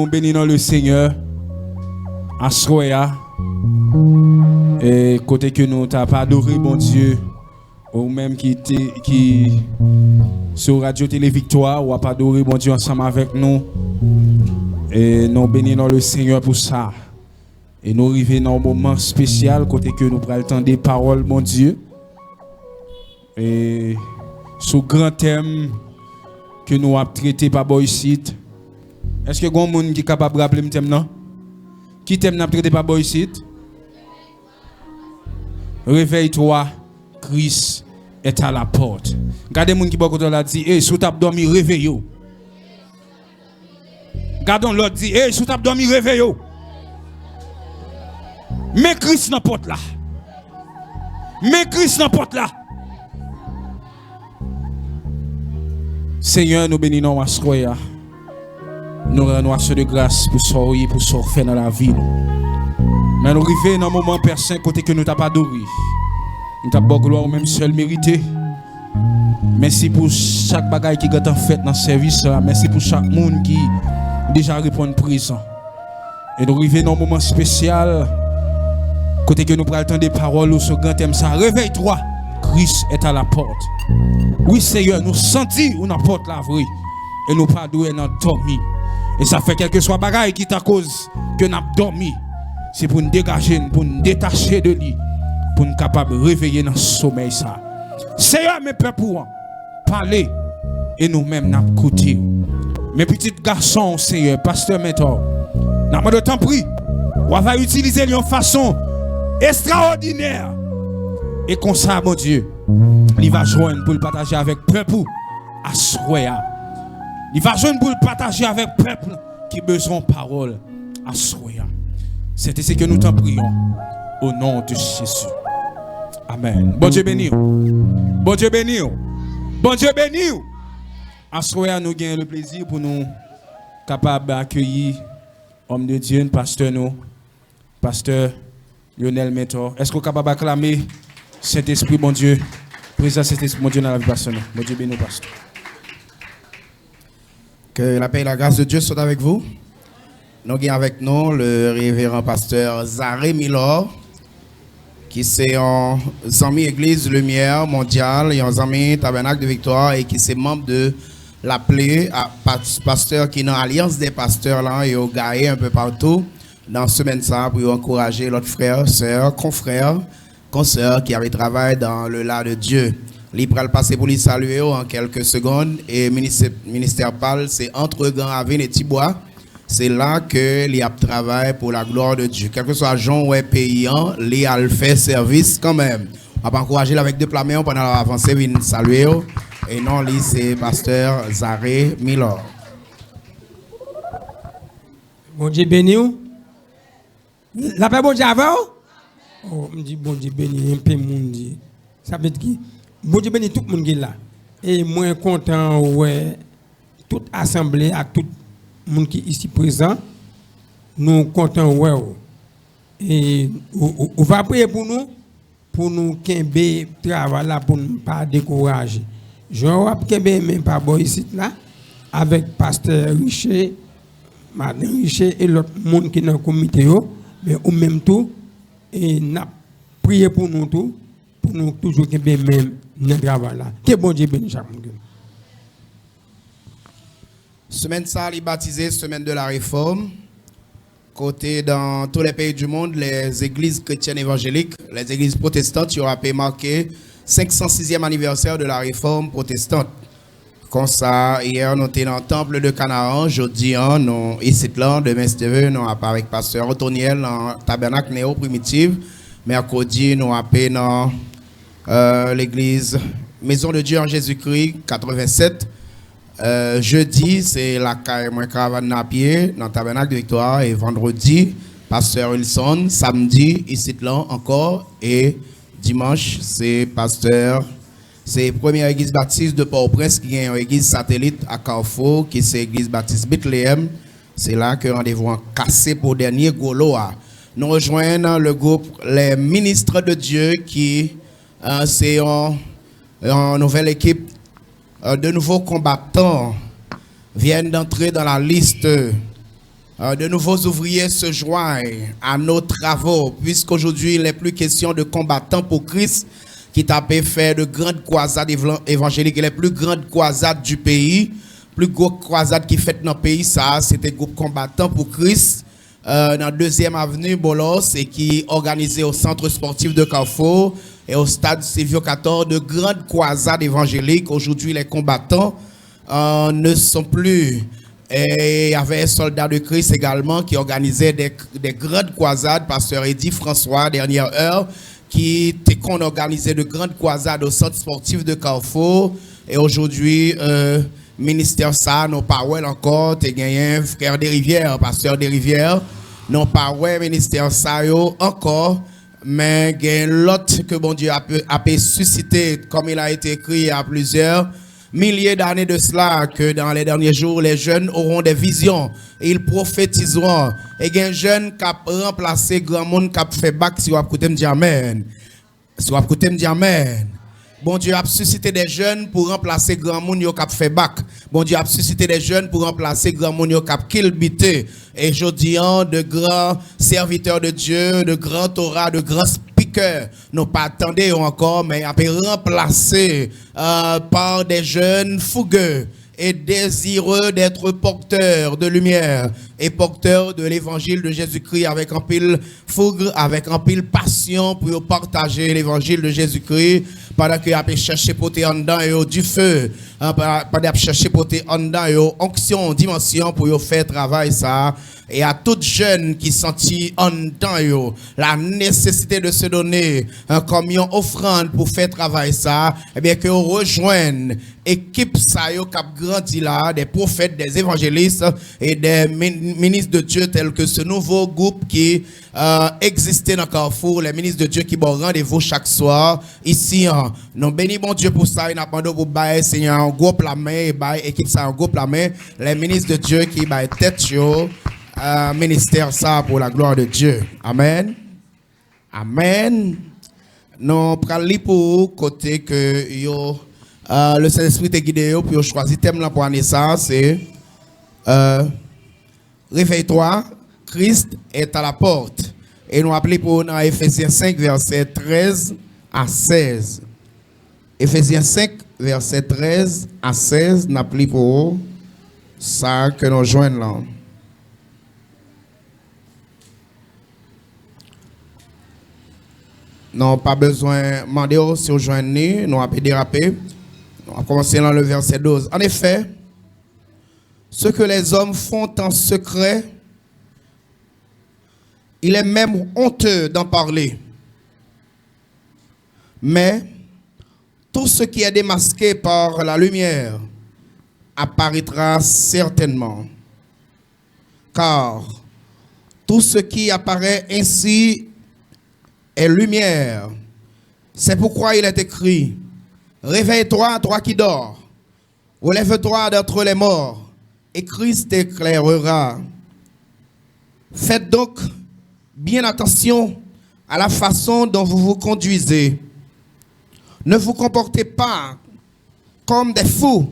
nous bénissons le Seigneur à Soya. Et côté que nous t'as pas adoré, bon Dieu, ou même qui sur Radio Télé Victoire, ou a pas adoré, bon Dieu, ensemble avec nous. Et nous bénissons le Seigneur pour ça. Et nous arrivons dans un moment spécial, côté que nous prenons le temps des paroles, mon Dieu. Et ce grand thème que nous avons traité par Boycite. Est-ce que vous avez qui est capable de rappeler le thème, non? Qui thème n'a traité par Boycite? Réveille-toi, Christ est à la porte. Regardez les gens qui beaucoup l'a dit, hey, sous table dormi, réveille-vous. Regardons l'autre dit, hey, sous table dormi, réveille-vous. Mais Christ n'a pas là. Mais Christ n'a pas là. Seigneur, nous bénissons à Soya. Nous rendons à de grâce pour sortir, pour sortir dans la vie. Mais nous arrivons dans un moment personne côté que nous t'as pas adoré. Nous t'as pas gloire même seul mérité. Merci pour chaque bagaille qui est en fait dans le service. Merci pour chaque monde qui déjà répond présent. Et nous arrivons dans un moment spécial. Côté que nous prenons le temps des paroles sur grand thème ça. Réveille-toi, Christ est à la porte. Oui Seigneur, nous sentons où la porte la vraie. Et nous pas doué dans dormir. Et ça fait quelque soit bagaille qui t'a cause que nous avons dormi. C'est pour nous dégager, pour nous détacher de lui, pour nous capables de réveiller dans le sommeil ça. Seigneur, mes peuples, parlez et nous-mêmes nous écoutons. Mes petits garçons, Seigneur, pasteur mentor, nous avons de temps pris. On va utiliser une façon extraordinaire. Et comme ça, mon Dieu, il va joindre pour le partager avec le peuple à Soya. Il va joindre pour le partager avec le peuple qui a besoin de parole à Soya. C'est ce que nous t'en prions au nom de Jésus. Amen. Bon Dieu béni. Bon Dieu béni. Bon Dieu béni. À Soya, nous avons le plaisir pour nous capables d'accueillir homme de Dieu, pasteur nous, pasteur Lionel Mentor. Est-ce qu'on est capable d'acclamer cet esprit, bon Dieu, présent cet esprit, bon Dieu, dans la vie personnelle. Bon Dieu béni, pasteur. Que la paix et la grâce de Dieu soient avec vous. Nous avons avec nous le révérend pasteur Zaré Milor, qui est un ami Église Lumière mondiale et un ami Tabernacle de Victoire et qui est membre de l'appelé pasteur qui est dans l'Alliance des pasteurs là et au gaé un peu partout dans ce semaine ça pour encourager l'autre frère, sœur, confrère, consoeur qui avait travaillé dans le là de Dieu. Il va le passer pour lui saluer en quelques secondes et ministère parle c'est entre Grand Ravine et Tibois. C'est là que il a travaillé pour la gloire de Dieu. Quel que soit Jean ou paysan, il a fait service quand même. On va encourager avec deux plats pendant l'avancée, il saluer. Et non, lui, c'est pasteur Zaré Milor. Bon Dieu béni. La paix bon Dieu avant? Oh, me dit bon Dieu béni, un peu mon Dieu. Ça veut dire que bon Dieu béni tout le monde qui est là. Et moi content ouais toute assemblée avec tout le monde qui est ici présent. Nous content ouais. Et on va prier pour nous qu'un travail là pour ne pas décourager. Je vais même pas boy ici là avec pasteur Richer, madame Richer et l'autre monde qui est dans le comité mais au même tout et n'a prié pour nous tout pour nous toujours que même dans travail là. Que bon Dieu bénisse chaque monde. Semaine ça est baptisée semaine de la réforme. Côté dans tous les pays du monde, les églises chrétiennes évangéliques, les églises protestantes, il y aura marqué 506e anniversaire de la réforme protestante. Comme ça, hier, nous étions dans le temple de Canaan, jeudi, nous ici là, demain, nous sommes avec pasteur Otoniel dans le tabernacle néo-primitif. Mercredi, nous sommes dans l'église Maison de Dieu en Jésus-Christ, 87. Jeudi, c'est la caravane à pied dans le tabernacle de Victoire. Et vendredi, pasteur Wilson. Samedi, ici là encore. Et dimanche, c'est pasteur. C'est la première église baptiste de Port-au-Prince qui est une église satellite à Carrefour, qui est l'église baptiste Bethléem. C'est là que rendez-vous en cassé pour dernier Goloa. Nous rejoignons le groupe Les Ministres de Dieu qui c'est une nouvelle équipe de nouveaux combattants viennent d'entrer dans la liste De nouveaux ouvriers se joignent à nos travaux, puisqu'aujourd'hui, il n'est plus question de combattants pour Christ qui tapait faire de grandes croisades évangéliques, les plus grandes croisades du pays, plus grosses croisades qui fait dans le pays, ça, c'était groupe combattant pour Christ, dans la 2e avenue Bolos, et qui organisait au centre sportif de Carrefour et au stade Silvio 14 de grandes croisades évangéliques. Aujourd'hui, les combattants ne sont plus. Et il y avait un soldat de Christ également qui organisait des grandes croisades, pasteur Eddy François, dernière heure, qui organisait de grandes croisades au centre sportif de Carrefour. Et aujourd'hui, ministère ça, non pas ouais encore, tu gagné frère des Rivières, pasteur des Rivières, non pas ouais ministère ça yo encore, mais il y a l'autre que bon Dieu a suscité, comme il a été écrit il y a plusieurs milliers d'années de cela, que dans les derniers jours, les jeunes auront des visions et ils prophétiseront. Et il y a un jeune qui a remplacé grand monde qui a fait bac, si vous écoutez me dire amen. Si vous écoutez me dire amen. Bon Dieu a suscité des jeunes pour remplacer grand monde qui a fait bac. Bon Dieu a suscité des jeunes pour remplacer grand monde qui a kilbité. Et je dis de grands serviteurs de Dieu, de grands Torah, de grands speakers, non pas attendez encore, mais a été remplacé par des jeunes fougueux et désireux d'être porteurs de lumière et porteurs de l'évangile de Jésus-Christ avec un pile fougue, avec un pile passion pour partager l'évangile de Jésus-Christ pendant qu'il a cherché pour en dedans et du feu, pendant qu'il a cherché pour en dedans et onction, dimension pour faire travail ça. Et à toutes jeunes qui sentit en dedans la nécessité de se donner comme une offrande pour faire travail ça, et bien que vous rejoignent équipe ça qui a grandi là, des prophètes, des évangélistes et des ministres de Dieu tels que ce nouveau groupe qui existait dans Carrefour, les ministres de Dieu qui vont rendez-vous chaque soir ici. Nous bénissons bon Dieu pour ça, il n'a pas de pour bailler Seigneur un groupe la main et bailler équipe ça un groupe la main, les ministres de Dieu qui baillent tête yo ministère ça pour la gloire de Dieu. Amen. Amen. Nous prenons pour côté que yo le Saint-Esprit te guidé pour choisir thème là pour année ça, c'est réveille-toi, Christ est à la porte. Et nous appelons pour dans Ephésiens 5 verset 13 à 16. Ephésiens 5 verset 13 à 16, nous appelons pour ça que nous joignons là. Non, pas besoin de demander si vous joignez, nous avons dérapé. On va commencer dans le verset 12. En effet, ce que les hommes font en secret, il est même honteux d'en parler. Mais tout ce qui est démasqué par la lumière apparaîtra certainement. Car tout ce qui apparaît ainsi est lumière. C'est pourquoi il est écrit: réveille-toi, toi qui dors, relève-toi d'entre les morts, et Christ t'éclairera. Faites donc bien attention à la façon dont vous vous conduisez. Ne vous comportez pas comme des fous,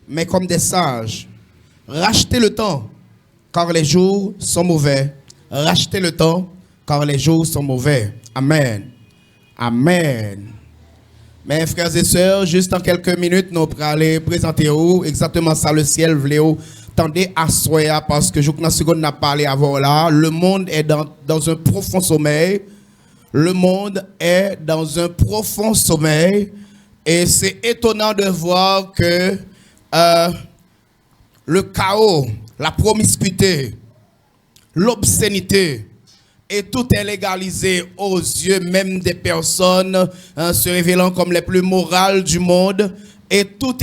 mais comme des sages. Rachetez le temps, car les jours sont mauvais. Rachetez le temps, car les jours sont mauvais. Amen. Amen. Mes frères et sœurs, juste en quelques minutes, nous allons aller présenter exactement ça, le ciel, voulez tendez à soya, parce que je crois que seconde n'a parlé avant là. Le monde est dans un profond sommeil. Le monde est dans un profond sommeil. Et c'est étonnant de voir que le chaos, la promiscuité, l'obscénité, et tout est légalisé aux yeux même des personnes se révélant comme les plus morales du monde. Et tout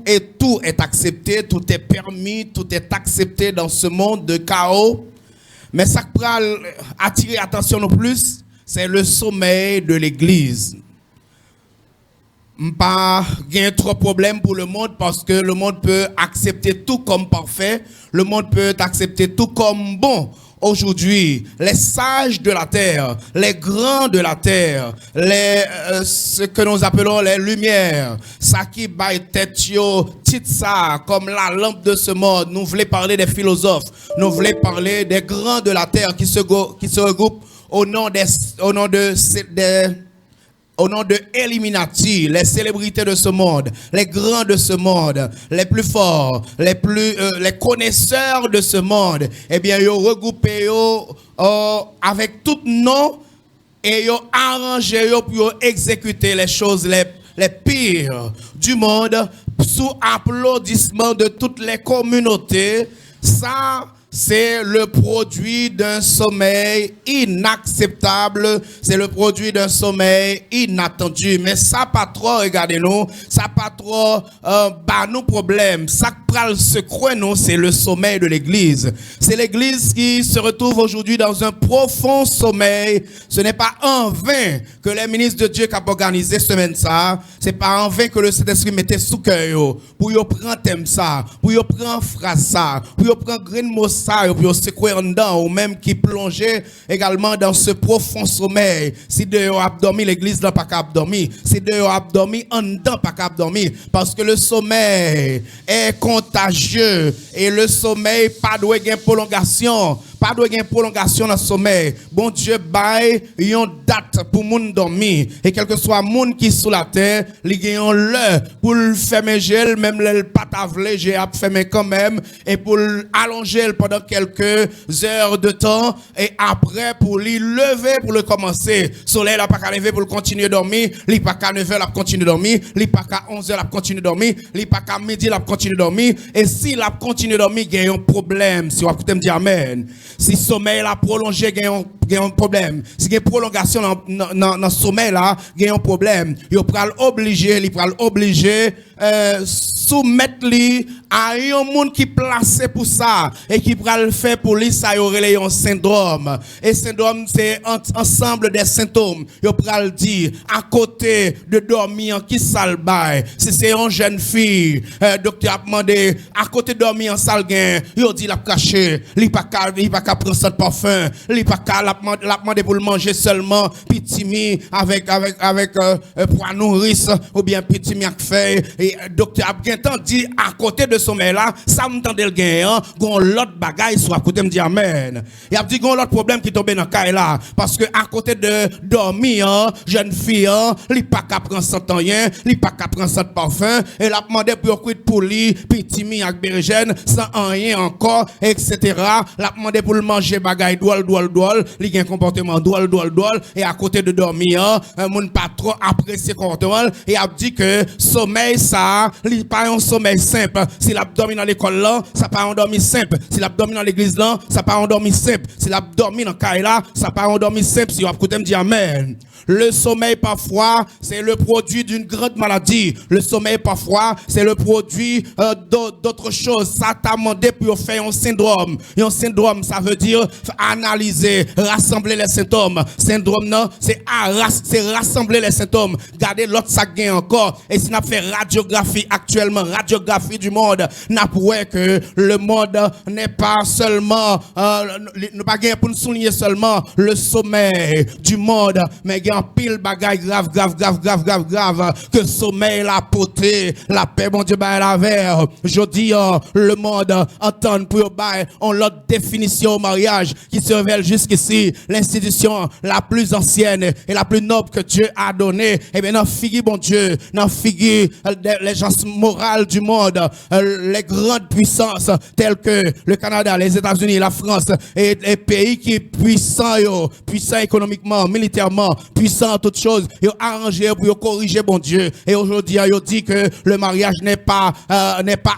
est accepté, tout est permis, tout est accepté dans ce monde de chaos. Mais ça qui peut attirer attention le plus, c'est le sommeil de l'Église. Pas gain trop de problèmes pour le monde, parce que le monde peut accepter tout comme parfait, le monde peut accepter tout comme bon. aujourd'hui, les sages de la terre, les grands de la terre, ce que nous appelons les lumières, ça qui baille tête yo, titre ça, comme la lampe de ce monde, nous voulons parler des philosophes, nous voulons parler des grands de la terre qui se regroupent au nom de Illuminati, les célébrités de ce monde, les grands de ce monde, les plus forts, les connaisseurs de ce monde, eh bien, ils regroupé avec tout nom et ils arrangé pour exécuter les choses les pires du monde sous applaudissement de toutes les communautés. Ça, c'est le produit d'un sommeil inacceptable, c'est le produit d'un sommeil inattendu. Mais ça pas trop, regardez-nous, ça pas trop bah nous problème. Ça pral se croit nous, c'est le sommeil de l'église. C'est l'église qui se retrouve aujourd'hui dans un profond sommeil. Ce n'est pas en vain que les ministres de Dieu qui ont organisé ce semaine ça, c'est pas en vain que le Saint-Esprit mettait sous cœur pour y prendre thème ça, pour y prendre phrase ça, pour y prendre grain mot ça, pour y secouer en dedans, ou même qui plongeait également dans ce profond sommeil. Si de yo a dormi, l'église n'a pas qu'à dormir. Si de yo a dormi, en dedans pas qu'à dormir. Parce que le sommeil est contagieux et le sommeil pas doit gagner prolongation. Pas de prolongation dans le sommeil. Bon Dieu baille une date pour moun dormir et quel que soit moun qui sous la terre, li gagne l'heure pour le fermer gel même le pas tavler, j'ai fermé quand même et pour allonger pendant quelques heures de temps et après pour lui lever pour le commencer. Soleil n'a pas qu'à lever pour le continuer dormir, li pas qu'à 9h la continuer dormir, li pas qu'à 11h la continuer dormir, li pas qu'à midi la continuer dormir et si la continue dormir, il y a un problème. Si vous écoutez me dire amen. Si sommeil la prolongé, il y a un problème. Si il y a une prolongation dans le sommeil là, il y a un problème. Il pral obligé soumettre lui à un monde qui placé pour ça et qui pral faire pour lui ça y un syndrome. Et syndrome c'est ensemble des symptômes. Il pral dire à côté de dormir qui sale bail. Si c'est une jeune fille, docteur a demandé à côté de dormir en salle gain, il dit la cacher, il pas qu'à prendre ça de parfum, il pas qu'à la demander pour le manger seulement pitimi avec poids nourrice ou bien pitimi avec feuille et docteur a bien dit à côté de sommeil là, ça m'entendait le gain, gon l'autre bagaille soit à côté me dit amen. Il a dit gon l'autre problème qui tombe dans caille là parce que à côté de dormir, jeune fille, il pas qu'à prendre ça rien, il pas qu'à prendre ça de parfum et l'a demandé pour cuire pour lui pitimi avec bergène sans rien encore etc. L'a demandé pour le manger bagaille doual, il y a un comportement doual et à côté de dormir, un monde pas trop apprécié comportement et a dit que sommeil ça, il pas un sommeil simple. Si l'abdomen dans l'école là, ça pas un dormi simple. Si l'abdomen dans l'église là, ça pas un dormi simple. Si l'abdomen dans caille là, ça pas un dormi simple. Si vous écoutez me dire amen. Le sommeil parfois, c'est le produit d'une grande maladie. Le sommeil parfois, c'est le produit d'autres choses. Ça t'a demandé pour faire un syndrome. Et un syndrome, ça veut dire analyser, rassembler les symptômes. Syndrome, non, c'est rassembler les symptômes. Gardez l'autre, ça gagne encore. Et si on a fait radiographie actuellement, radiographie du monde, on a prouvé que le monde n'est pas seulement, nous pas gagner pour nous souligner seulement le sommeil du monde, mais il y a un pile bagaille grave, que sommeil, la beauté, la paix, bon Dieu, bah, la verre. Je dis, le monde entend pour bail, on l'autre définition au mariage qui se révèle jusqu'ici, l'institution la plus ancienne et la plus noble que Dieu a donnée. Et bien, dans figure, bon Dieu, dans figure les gens morales du monde, les grandes puissances telles que le Canada, les États-Unis, la France et les pays qui puissants économiquement, militairement, puissants en toutes choses, ils ont arrangé pour corriger bon Dieu. Et aujourd'hui, ils ont dit que le mariage n'est pas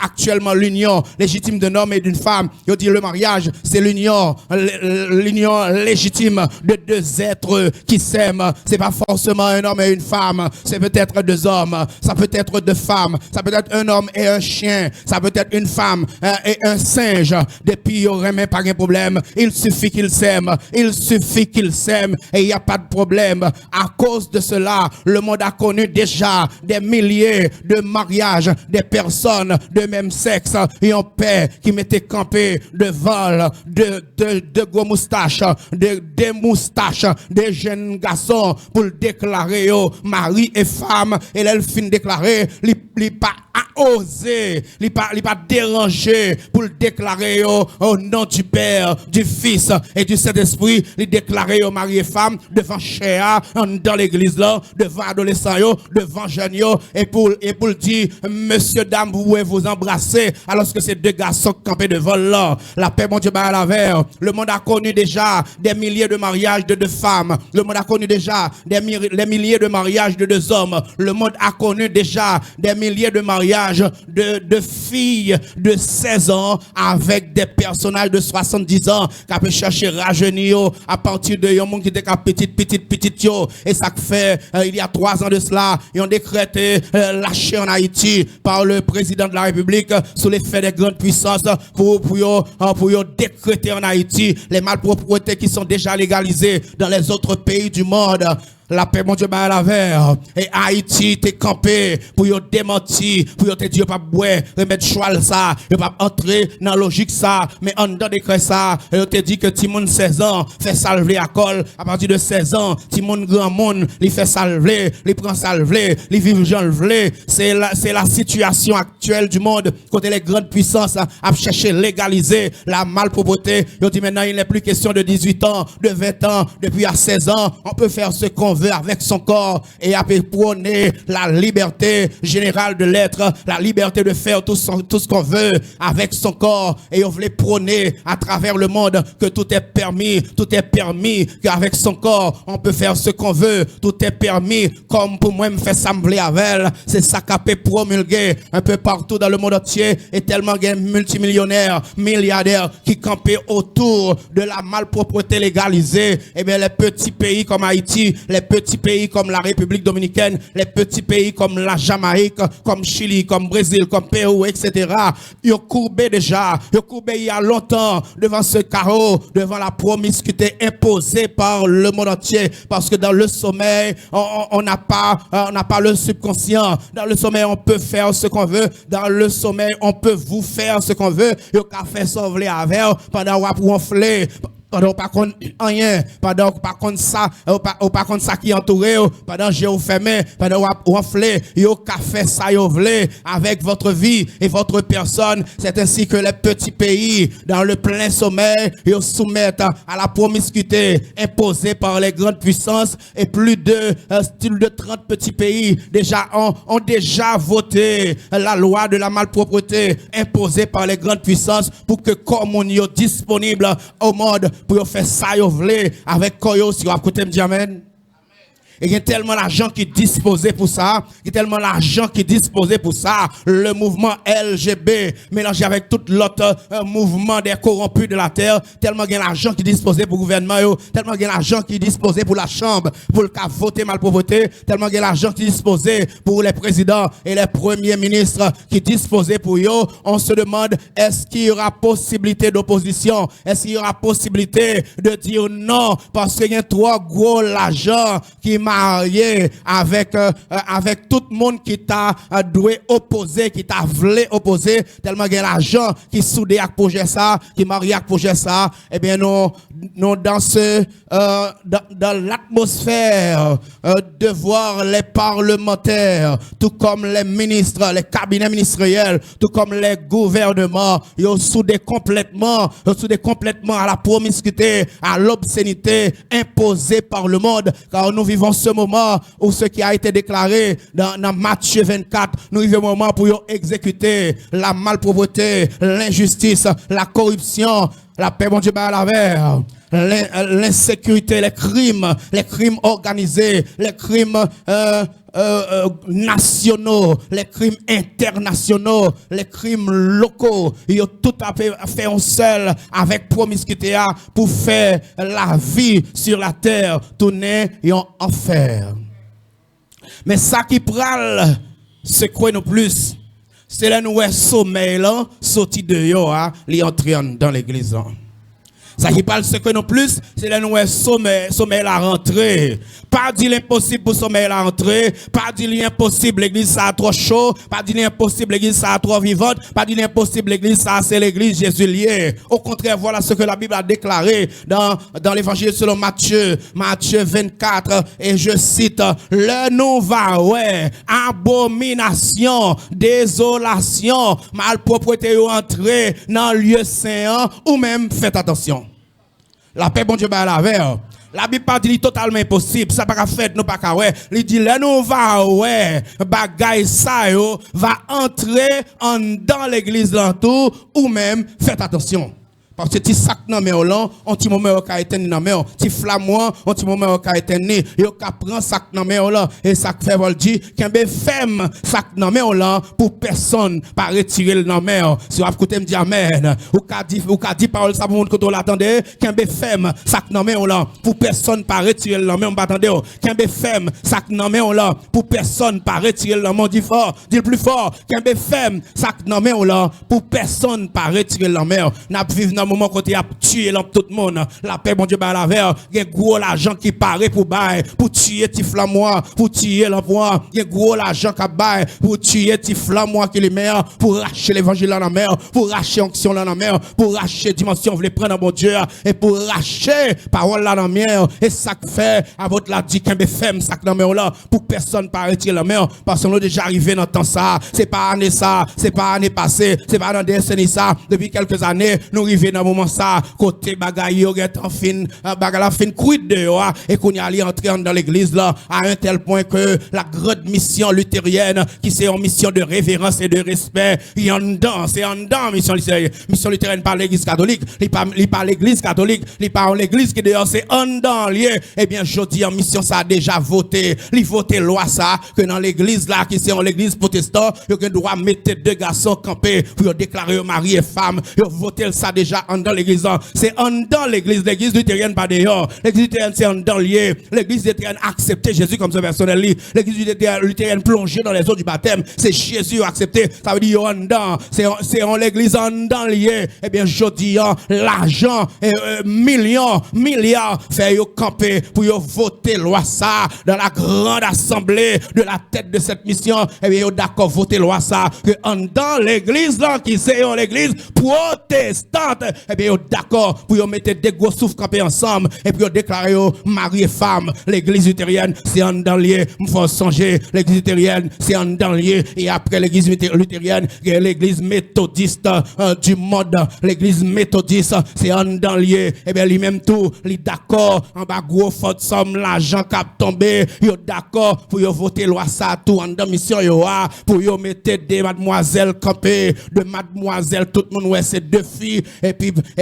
actuellement l'union légitime d'un homme et d'une femme. Ils ont dit le mariage, c'est l'union légitime légitime de deux êtres qui s'aiment. C'est pas forcément un homme et une femme. C'est peut-être deux hommes. Ça peut être deux femmes. Ça peut être un homme et un chien. Ça peut être une femme et un singe. Depuis, il n'y aurait même pas de problème. Il suffit qu'ils s'aiment. Il suffit qu'ils s'aiment et il n'y a pas de problème. À cause de cela, le monde a connu déjà des milliers de mariages, des personnes de même sexe et en paix qui m'étaient campés de vol, de gros moustaches, des moustaches, des jeunes garçons pour le déclarer mari et femme et là, il finit déclarer, il pas osé, il pas dérangé pour le déclarer au nom du Père, du Fils et du Saint-Esprit, il déclarer au mari et femme devant Chéa, dans l'église là, devant adolescents, devant jeunes et pour le dire, monsieur, dame, vous pouvez vous embrasser alors que ces deux garçons campés devant là. La paix, mon Dieu, à la verre. Le monde a connu déjà des milliers de mariages de deux femmes. Le monde a connu déjà des milliers de mariages de deux hommes. Le monde a connu déjà des milliers de mariages de filles de 16 ans avec des personnages de 70 ans qui peuvent chercher rajeunir à partir de un monde qui était petite yo. Et ça fait il y a 3 ans de cela, ils ont décrété lâché en Haïti par le président de la République sous l'effet des grandes puissances pour décréter en Haïti les malpropretés qui sont déjà légalisées dans les autres pays du monde. La paix, mon Dieu, à la verre. Et Haïti, t'es campé pour y démentir, pour y te dire, pas boire, remettre choix ça, et pas entrer dans la logique ça, mais en dedans décret ça, et te dit que Timon 16 ans, fait salver à col, à partir de 16 ans, Timon grand monde, il fait salver, il prend salver, il vit Jean vle. C'est la situation actuelle du monde, côté les grandes puissances, à chercher légaliser la malpropreté. Ils dit maintenant, il n'est plus question de 18 ans, de 20 ans, depuis à 16 ans, on peut faire ce qu'on veut avec son corps et à prôner la liberté générale de l'être, la liberté de faire tout ce qu'on veut avec son corps et on voulait prôner à travers le monde que tout est permis, qu'avec son corps on peut faire ce qu'on veut, tout est permis comme pour moi me faire sembler avec elle, c'est ça qu'a promulgué un peu partout dans le monde entier et tellement il y a multimillionnaires, milliardaires qui campaient autour de la malpropreté légalisée. Et bien les petits pays comme Haïti, les petits pays comme la République dominicaine, les petits pays comme la Jamaïque, comme Chili, comme Brésil, comme Pérou, etc. Ils ont courbé déjà, il y a longtemps devant ce carreau, devant la promiscuité imposée par le monde entier. Parce que dans le sommeil, on n'a pas le subconscient. Dans le sommeil, on peut faire ce qu'on veut. Dans le sommeil, on peut vous faire ce qu'on veut. Yo ka fait sauver avec pendant qu'on ronfler. Pendant pas contre rien, pendant pas contre ça, pas contre ça qui entoure, pendant j'ai fermé, pendant ronfler, yo ka fait ça yo vle avec votre vie et votre personne. C'est ainsi que les petits pays dans le plein sommeil, yo soumettent à la promiscuité imposée par les grandes puissances et plus de 30 petits pays déjà ont déjà voté la loi de la malpropreté imposée par les grandes puissances pour que comme on y est disponible au monde pour faire ça yo vle avec koyo si vous écoutez me dire amen. Et il y a tellement d'argent qui est disposé pour ça. Il y a tellement d'argent qui est disposé pour ça. Le mouvement LGB mélangé avec tout l'autre mouvement des corrompus de la terre. Tellement il y a l'argent qui est disposé pour le gouvernement. Tellement il y a l'argent qui est disposé pour la chambre. Pour le cas voter malpropreté. Tellement il y a l'argent qui est disposé pour les présidents et les premiers ministres qui est disposé pour eux. On se demande, est-ce qu'il y aura possibilité d'opposition? Est-ce qu'il y aura possibilité de dire non? Parce qu'il y a trop gros l'argent qui marié avec tout le monde qui t'a doué opposé, qui t'a voulu opposer, tellement il y a l'argent qui soudé avec projet ça, qui marié avec projet ça. Eh bien, nous dans l'atmosphère de voir les parlementaires, tout comme les ministres, les cabinets ministériels, tout comme les gouvernements, ils ont soudé complètement à la promiscuité, à l'obscénité imposée par le monde, car nous vivons ce moment où ce qui a été déclaré dans Matthieu 24, nous vivons un moment pour exécuter la malpropreté, l'injustice, la corruption, la paix, mon Dieu, à la verre. l'insécurité, les crimes organisés, les crimes nationaux, les crimes internationaux, les crimes locaux. Ils ont tout fait un seul avec promiscuité pour faire la vie sur la terre tourner en enfer. Mais ça qui pral, c'est quoi non plus? C'est là nous sommeil là, sorti de yo, li entrer dans l'église. Ça qui parle ce que non plus, c'est là nous sommeil la rentrée. Pas dit l'impossible pour sommeil la rentrée, pas dit l'impossible l'église ça trop chaud, pas dit l'impossible l'église ça trop vivante, pas dit l'impossible l'église ça c'est l'église Jésus lié. Au contraire, voilà ce que la Bible a déclaré dans l'évangile selon Matthieu 24 et je cite le nous va ouais, abomination, désolation, malpropreté ou entrer dans le lieu saint ou même faites attention. La paix, bon Dieu, bah la verre. La Bible pas dit totalement impossible, ça pas fait, non pas ouais. Il dit là nous va ouais, bagay ça yo va entrer dans l'église l'entour ou même faites attention. Parce que ti sac nan men lan, on ti moment au ka eten nan men, ti flamoin, on ti moment au ka eten ni, yo ka prend sac nan men lan et sac fait vol di, kembe femme sac nan men lan pour personne pas retirer nan men. Si vous écoutez me dire amen, ou ka di parole ça pour monde que on l'attendait, kembe femme sac nan men lan pour personne pas retirer nan men, on attendait. Kembe femme sac nan men lan pour personne pas retirer nan men, dit fort, dit plus fort, kembe femme sac nan men lan pour personne pas retirer nan men. N'a vivre moment côté a tuer tout le monde, la paix bon Dieu ba la verre, il y a gros l'argent qui paraît pour bail, pour tuer ti flamois, pour tuer l'emploi, il y a gros l'argent qui bail pour tuer ti flamois qui les meilleur, pour racheter l'évangile dans la mer, pour racheter onction dans la mer, pour racheter dimension vous les prendre bon Dieu et pour racheter parole là dans la mer et ça fait à votre la dit qu'un femme ça dans mer là pour personne pas retirer la mer parce qu'on est déjà arrivé dans temps ça, c'est pas année ça, c'est pas année passée, c'est pas dans décennie ça, depuis quelques années nous arrivons dans moment ça côté bagaille yo get en fin bagaille la fin quid de yo et qu'on y aller entrer dans l'église là à un tel point que la grande mission luthérienne qui c'est une mission de révérence et de respect il en dedans c'est en dedans mission luthérienne par l'église catholique il pas l'église catholique il pas l'église qui dehors c'est en dedans lié et bien je dis en mission ça a déjà voté il voté loi ça que dans l'église là qui c'est en l'église protestante yo doit mettre deux garçons camper pour déclarer mari et femme yo voté ça déjà en dans l'église, c'est en dans l'église luthérienne pas dehors. L'église luthérienne c'est en dans lié. L'église luthérienne accepté Jésus comme son personnel. L'église luthérienne plongée dans les eaux du baptême, c'est Jésus accepté. Ça veut dire en dans, c'est en l'église en dans lié. Eh bien je dis l'argent milliards fait yo camper pour yo voter loi ça dans la grande assemblée de la tête de cette mission. Eh bien yo d'accord voter loi ça que en dans l'église là qui c'est en l'église protestante. Eh bien, d'accord, pour mettre des gros souffles campés ensemble, et puis déclarer mari et femme. L'église luthérienne, c'est en dans lié. Il faut songer, l'église luthérienne, c'est en dans lié. Et après l'église luthérienne, l'église méthodiste du monde, l'église méthodiste, c'est en dans lié. Eh bien, lui-même tout, lui d'accord, en bas gros faute somme, l'argent cap tombé, yo d'accord, pour yo voter loi ça, tout en dans mission yo pour yo mettre des mademoiselles campées, de mademoiselles, tout le monde, ouais, c'est deux filles, et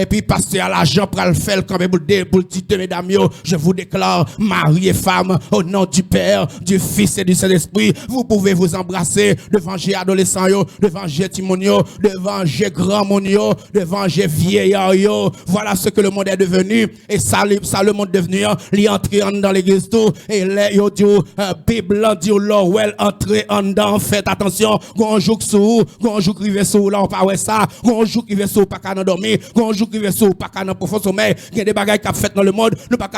puis pasteur à l'argent pour le faire comme pour le titre mesdames je vous déclare mari et femme au nom du Père, du Fils et du Saint-Esprit, vous pouvez vous embrasser devant j'ai adolescent devant j'ai timonio, devant j'ai grand monio, devant j'ai vieillard voilà ce que le monde est devenu et ça le monde devenu li entrer dans l'église tout et les yo dit Bible dit well entrer en dedans faites attention gonjouk sou gonjouk rive sou là on pas ouais ça gonjouk rive sou pas qu'à dormir gonjouk rive sou pas qu'à dans profond sommeil il y a des bagages qui fait dans le monde nous pas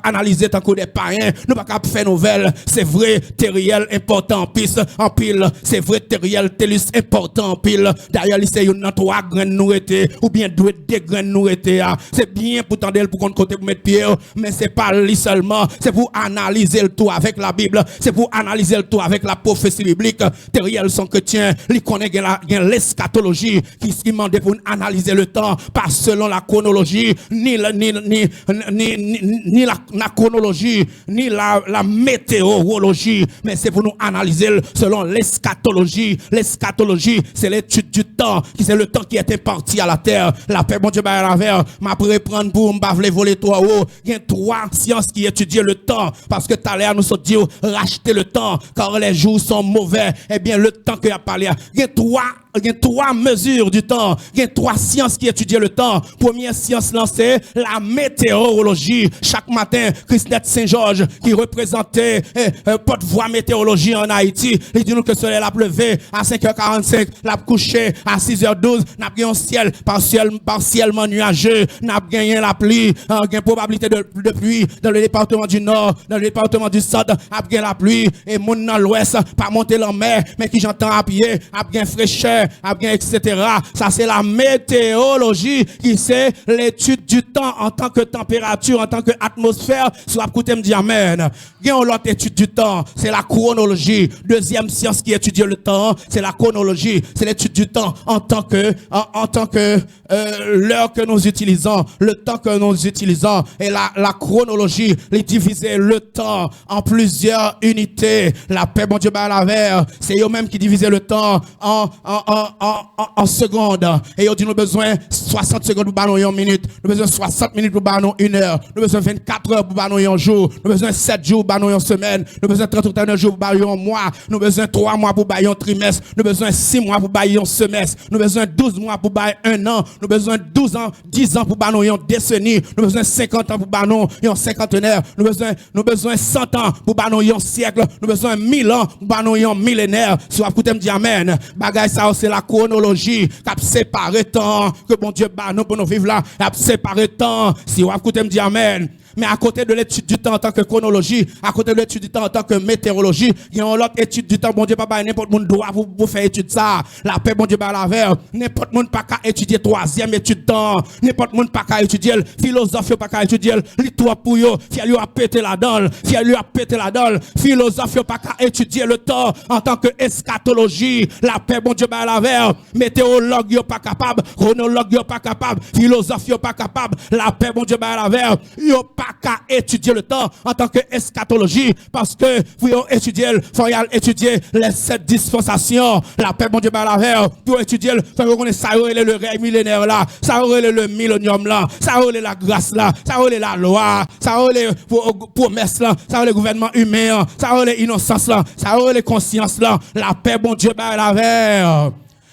analyser tant que des païens nous pas faire nouvelle c'est vrai terriel important en pile c'est vrai terriel telus important en pile d'ailleurs il c'est une 3 graines nourrités ou bien 2 graines nourrités c'est bien pour tendre pour compte côté pour mettre pied mais c'est pas lui seulement c'est pour analyser le tout avec la Bible c'est pour analyser le tout avec la prophétie biblique terriel son chrétien il connaît l'eschatologie qui se demande pour analyser le temps pas selon la chronologie ni la chronologie ni la météorologie mais c'est pour nous analyser selon l'eschatologie c'est l'étude du temps, qui c'est le temps qui est imparti à la terre. La paix, bon Dieu, bah, la verre, m'a prendre pour m'bavler voler toi haut. Il y a 3 sciences qui étudient le temps, parce que tout à l'heure, nous sommes dit, racheter le temps, car les jours sont mauvais. Eh bien, le temps qu'il y a parlé, il y a 3 mesures du temps. Il y a 3 sciences qui étudient le temps. Première science lancée, la météorologie. Chaque matin, Christine Saint-Georges, qui représentait porte-voix météorologie en Haïti, il dit nous que le soleil a levé à 5h45, l'a couché à 6h12, n'a gagné un ciel partiellement nuageux, n'a gagné la pluie, une probabilité de pluie dans le département du Nord, dans le département du Sud, a gagné la pluie, et mon dans l'Ouest, pas monter la mer, mais qui j'entends à pied, a gagné fraîcheur, etc. Ça, c'est la météorologie qui c'est l'étude du temps en tant que température, en tant que atmosphère. Soit écoutez me dire amen. Il y a une autre étude du temps, c'est la chronologie. Deuxième science qui étudie le temps, c'est la chronologie. C'est l'étude du temps en tant que l'heure que nous utilisons, le temps que nous utilisons. Et la chronologie, les diviser le temps en plusieurs unités. La paix, bon Dieu, bah, la verre, c'est eux-mêmes qui divisent le temps en secondes. Et ils ont dit nous besoin 60 secondes pour banon une minute, nous besoin 60 minutes pour banon 1 heure, nous besoin 24 heures pour banon un jour, nous besoin 7 jours pour banon une semaine, nous besoin 31 jours pour banon un mois, nous besoin 3 mois pour banon un trimestre, nous besoin 6 mois pour banon un semestre, nous besoin 12 mois pour banon un an, nous besoin 10 ans pour banon une décennie, nous besoin 50 ans pour banon un cinquantenaire, nous besoin 100 ans pour banon un siècle, nous besoin 1000 ans pour banon un millénaire. Si vous écoutez me dire amen, bagay ça c'est la chronologie qui a séparé temps que bon Dieu bah nous pour nous vivre là, qui a séparé temps. Si vous écoutez me dire amen. Mais à côté de l'étude du temps en tant que chronologie, à côté de l'étude du temps en tant que météorologie, il y a une autre étude du temps, bon Dieu, papa, n'importe monde doit vous faire étude ça. La paix, bon Dieu, bah, la verre. N'importe monde pas qu'à étudier 3e étude temps. N'importe monde pas qu'à étudier philosophie, pas qu'à étudier l'histoire pour yo. Fiel lui a pété la dalle. Fiel lui a pété la dalle. Philosophie, pas qu'à étudier le temps en tant que eschatologie. La paix, bon Dieu, bah, la verre. Météorologue, yo pas capable. Chronologue, yo pas capable. Philosophie, yo pas capable. La paix, bon Dieu, bah, la verre. Yo pas qu'à étudier le temps en tant que eschatologie, parce que vous étudier, faut étudier les 7 dispensations. La paix, bon Dieu, par la verre, pour étudier, faut reconnaître ça, le règne millénaire là, ça, le millénium là, ça, la grâce là, ça, la loi, ça, les promesses là, ça, le gouvernement humain, ça, l'innocence là, ça, les consciences là. La paix, bon Dieu, par la verre.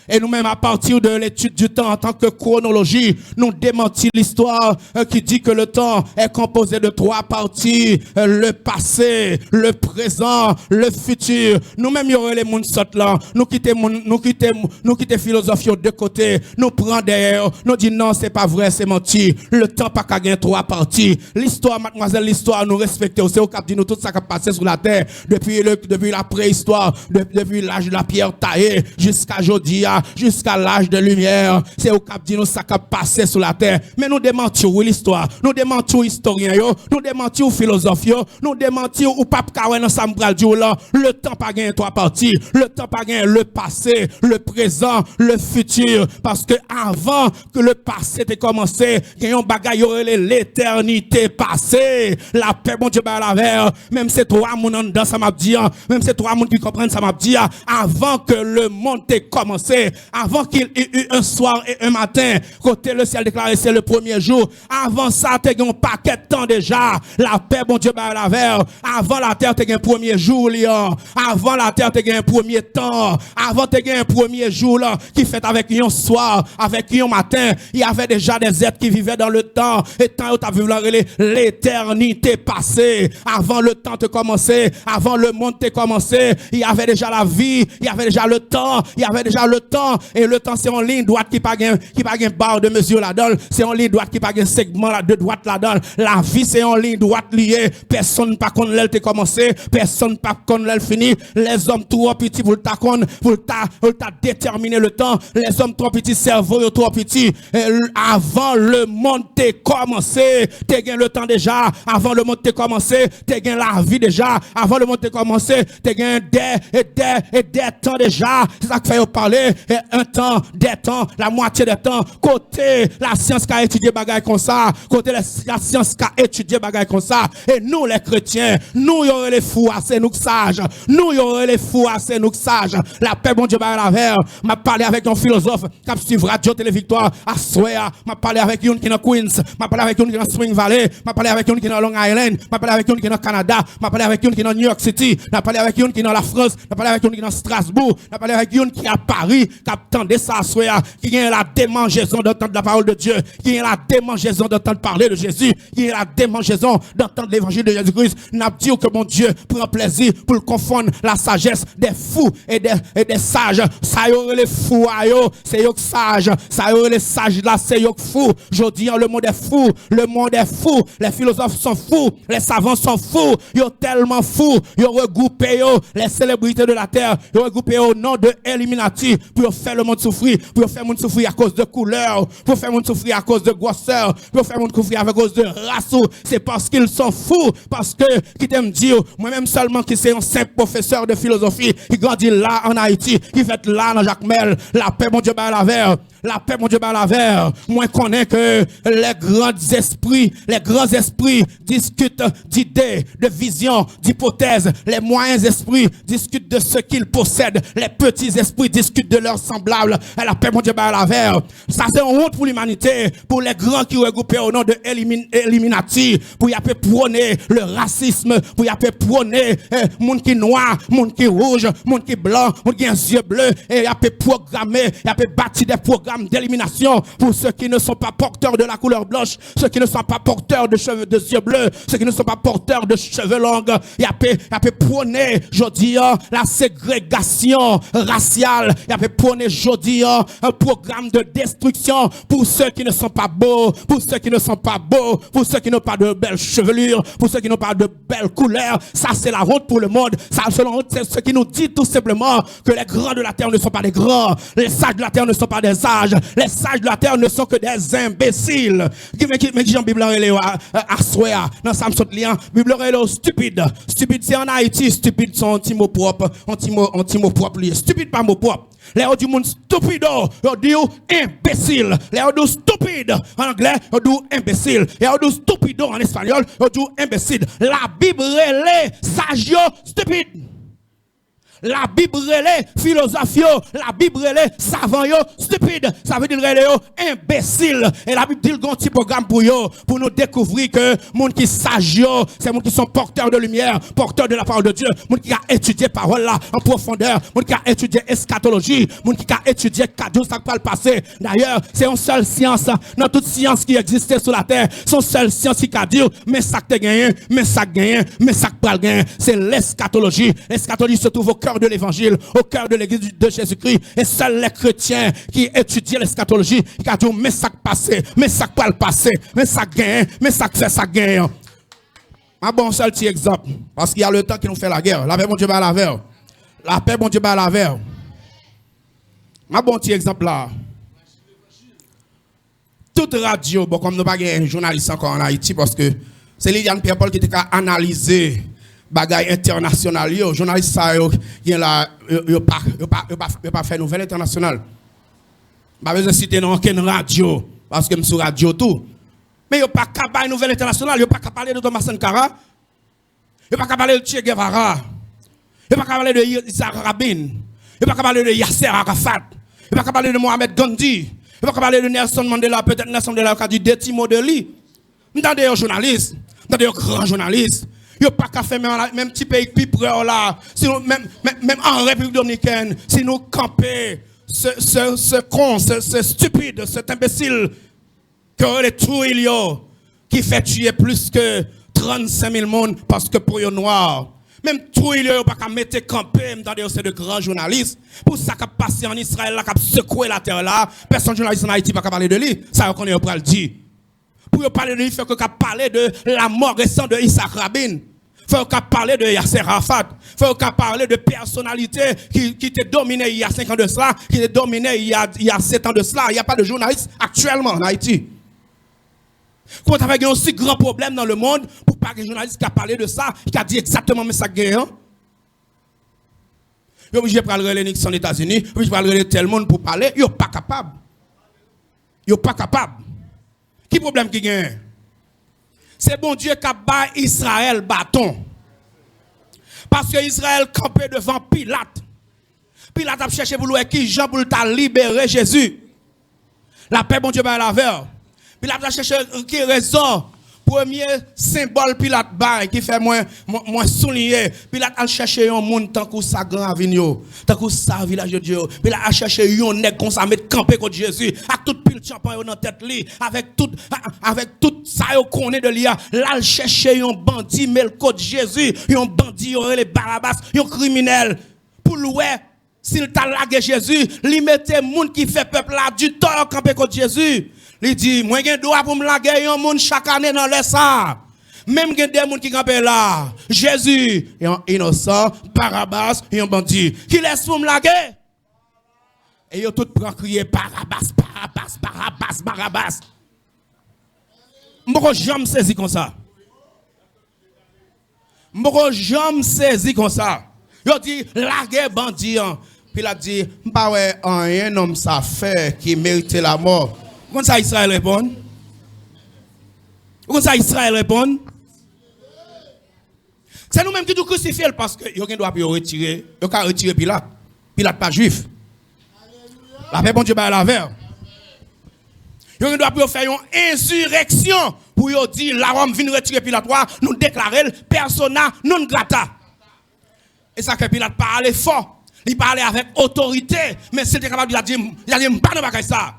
Et nous-mêmes, à partir de l'étude du temps en tant que chronologie, nous démentons l'histoire qui dit que le temps est composé de 3 parties. Le passé, le présent, le futur. Nous-mêmes, il y aurait les mouns sortent là. Nous quittons philosophie de côté. Nous prenons derrière. Nous disons non, c'est pas vrai, c'est menti. Le temps pas qu'à gagner 3 parties. L'histoire, mademoiselle, l'histoire, nous respectons. C'est au cap de nous tout ça qui a passé sur la terre depuis la préhistoire, depuis l'âge de la pierre taillée jusqu'à aujourd'hui. Jusqu'à l'âge de lumière, c'est au cap dit nous ça qui a passé sur la terre. Mais nous démentons l'histoire, nous démentons historiens, nous démentons philosophes, nous démentons ou pape Kawen dans Sambral du là. Le temps pas gagné 3 parties, le temps pas gagné le passé, le présent, le futur. Parce que avant que le passé ait commencé, il y a un bagaille l'éternité passée. La paix, bon Dieu, la verre. Même ces 3 moun dans ça m'a dit, même ces 3 moun qui comprennent ça m'a dit, avant que le monde ait commencé. Avant qu'il y ait eu un soir et un matin, côté le ciel déclaré, c'est le premier jour. Avant ça, tu as un paquet de temps déjà. La paix, bon Dieu, la verre. Avant la terre, tu as un premier jour, Léon. Avant la terre, tu as un premier temps. Avant, tu as un premier jour, là, qui fait avec un soir, avec un matin. Il y avait déjà des êtres qui vivaient dans le temps. Et tant tu as vu l'éternité passée. Avant le temps de commencer, avant le monde de commencer, il y avait déjà la vie, il y avait déjà le temps, il y avait déjà le temps. Et le temps c'est en ligne droite qui pas gain barre de mesure là-dedans, c'est en ligne droite qui pas gain segment là de droite là-dedans. La vie c'est en ligne droite liée, personne pas connaît l'elle commencé, personne pas connaît l'elle fini. Les hommes trop petits pour ta déterminer le temps, les hommes trop petits, cerveau trop petit. Avant le monde t'est commencé, t'es gain le temps déjà, avant le monde t'est commencé, t'es gain la vie déjà, avant le monde t'est commencé, t'es gain des temps déjà. C'est ça que fait parler. un temps, des temps, la moitié des temps, côté la science qui a étudié bagaille comme ça, côté la science qui a étudié bagaille comme ça, et nous les chrétiens, nous y aurait les fous, c'est nous sages, nous y aurait les fous, c'est nous sages, la paix, bon Dieu, la verre, m'a parlé avec un philosophe, qui a suivi Radio Télé Victoire, à Soya, m'a parlé avec une qui est dans Queens, m'a parlé avec une qui est dans Spring Valley, m'a parlé avec une qui est dans Long Island, m'a parlé avec une qui est dans Canada, m'a parlé avec une qui est dans New York City, m'a parlé avec une qui est dans la France, m'a parlé avec une qui est dans Strasbourg, m'a parlé avec une qui est à Paris, qui attendait ça à Soya, qui a la démangeaison d'entendre la parole de Dieu, qui a la démangeaison d'entendre parler de Jésus, qui a la démangeaison d'entendre l'évangile de Jésus-Christ. N'a dit que mon Dieu prend plaisir pour le confondre la sagesse des fous et des sages. Ça y aurait les fous, c'est yo sage. Ça y aurait les sages là, c'est yo fou. Je dis, le monde est fou, le monde est fou. Les philosophes sont fous, les savants sont fous. Yo tellement fous, yo regroupé les célébrités de la terre, yo regroupé au nom de Illuminati pour faire le monde souffrir, pour faire le monde souffrir à cause de couleur, pour faire le monde souffrir à cause de grosseur, pour faire le monde souffrir à cause de race. C'est parce qu'ils sont fous, parce que, qui t'aime dire, moi-même seulement qui c'est un simple professeur de philosophie, qui grandit là en Haïti, qui fait là dans Jacmel, la paix, mon Dieu, la verre. La paix, mon Dieu, la verre. Moi, connais que les grands esprits discutent d'idées, de visions, d'hypothèses. Les moyens esprits discutent de ce qu'ils possèdent. Les petits esprits discutent de leurs semblables. Et la paix, mon Dieu, la verre. Ça, c'est une honte pour l'humanité, pour les grands qui regroupés au nom de Illuminati, pour y appeler prôner le racisme, pour y appeler prôner monde qui noir, monde qui rouge, monde qui blanc, monde qui a un yeux bleus, et y appeler programmer, y appeler bâtir des programmes d'élimination pour ceux qui ne sont pas porteurs de la couleur blanche, ceux qui ne sont pas porteurs de cheveux, de yeux bleus, ceux qui ne sont pas porteurs de cheveux longs. Il y a prôner, je dis, la ségrégation raciale. Il y a prôner, je dis, un programme de destruction pour ceux qui ne sont pas beaux, pour ceux qui ne sont pas beaux, pour ceux qui n'ont pas de belles chevelures, pour ceux qui n'ont pas de belles couleurs. Ça, c'est la honte pour le monde. Ça, selon honte, c'est ce qui nous dit tout simplement que les grands de la terre ne sont pas des grands, les sages de la terre ne sont pas des sages. Les sages de la terre ne sont que des imbéciles. Mais Jean Bible à Soya, dans Samson Lian, Bible est stupide. Stupide, c'est en Haïti, stupide, c'est un petit mot propre. Un petit mot propre. Stupide, pas mot propre. Les gens du monde stupide, ils disent imbécile. Les gens disent stupide en anglais, ils disent imbécile. Les gens disent stupide en espagnol, ils disent imbécile. La Bible est sage, stupide. La Bible est philosophe, la Bible est savant, stupide. Ça veut dire imbécile. Et la Bible dit un petit programme pour nous découvrir que monde qui sage, c'est monde qui sont porteurs de lumière, porteurs de la parole de Dieu, monde qui a étudié parole là en profondeur, monde qui a étudié eschatologie, monde qui a étudié cadeau ça pas le passé. D'ailleurs, c'est une seule science dans toute science qui existait sur la terre, c'est une seule science qui a dit mais ça te gagné, mais ça gagne, mais ça pas gagné, c'est l'eschatologie. L'eschatologie se trouve au cœur de l'évangile, au cœur de l'église de Jésus-Christ. Et seuls les chrétiens qui étudient l'eschatologie, qui ont dit, mais ça passé, mais ça pas le passé, mais ça gagne, mais ça fait ça gagne. Un bon seul petit exemple, parce qu'il y a le temps qui nous fait la guerre. La paix, mon Dieu, la verre. La paix, mon Dieu, la verre. Un bon petit exemple là. Toute radio, bon, comme nous pas un journaliste encore en Haïti, parce que c'est Liliane Pierre-Paul qui était analysé bagaille international yo journaliste ça yo là yo pas fait nouvelle internationale pas besoin citer non aucune radio parce que me sur radio tout mais yo pas capable nouvelle internationale yo pas capable parler de Thomas Sankara yo pas capable parler de Che Guevara yo pas capable parler de Isaac Rabin yo pas capable parler de Yasser Arafat yo pas capable parler de Mohamed Gandhi yo pas capable parler de Nelson Mandela peut-être Nelson Mandela qui a dit des petits mots de lui m'entendez un journaliste m'entendez un grand journaliste. Il n'y a pas qu'à faire même petit pays plus près là. Même en République Dominicaine, si nous camper ce con, ce stupide, cet imbécile, que les Trujillo, qui fait tuer plus que 35 000 personnes parce que pour les noirs. Même Trujillo, il n'y a pas qu'à mettre camper, c'est de grands journalistes. Pour ça qui a passé en Israël, qui a secoué la terre là, personne journaliste en Haïti n'a pas parler de lui. Ça, on est pas le dire. Pour parler de lui, il faut qu'on parle de la mort récente de Isaac Rabin. Il faut qu'on parle de Yasser Arafat. Il faut qu'on parle de personnalités qui étaient dominées il y a 5 ans de cela, qui étaient dominées il y a 7 ans de cela. Il n'y a pas de journalistes actuellement en Haïti. Quand on a un aussi grand problème dans le monde, pour pas que les journalistes qui a parlé de ça, qui a dit exactement mais ça gagne. Yo obligé de parler les Nixon aux États-Unis, obligé de parler tel monde pour parler, yo pas capable. Yo pas capable. Qui problème qui gagne? C'est bon Dieu qui a bat Israël bâton. Parce que Israël campait devant Pilate. Pilate a cherché pour lui qui Jean pour libérer Jésus. La paix bon Dieu va la vers. Pilate a cherché qui raison. Premier symbole Pilate bail qui fait moins souligner. Pilate a cherché un monde tant que ça grand avenue, tant que ça village de Dieu. Pilate a cherché un nèg comme ça mettre camper contre Jésus, avec toute pile champagne dans tête li, avec tout ça yo connaît de lui. Là il cherché un bandit mais le contre Jésus, un bandit les Barabbas, un criminel pour louer. S'il t'a lagué Jésus, il mettait monde qui fait peuple là du tort camper contre Jésus. Il dit, moi j'ai droit pour me laguer un monde chaque année dans les ça. Même des gens qui campent là. Jésus, un innocent, Barabbas, un bandit. Qui laisse pour me laguer? Et ils ont tout pris crier Barabbas, Barabbas, Barabbas, Barabbas. Je ne jamais saisi comme ça. Je ne jamais saisi comme ça. Ils ont dit, laguer bandit. Puis il a dit, pas ouais, un homme ça fait qui mérite la mort. Comment ça Israël répond? Comment ça Israël répond? C'est nous-mêmes qui nous crucifions parce que nous doit retirer. Nous doit retirer Pilate. Pilate pas juif. La paix bon Dieu va la vers. Nous doit faire une insurrection pour dire la Rome vient retirer Pilate. Nous déclarer persona non grata. Et ça que Pilate parle fort. Il parlait avec autorité. Mais s'il était capable de dire, il a dit, pas de ça.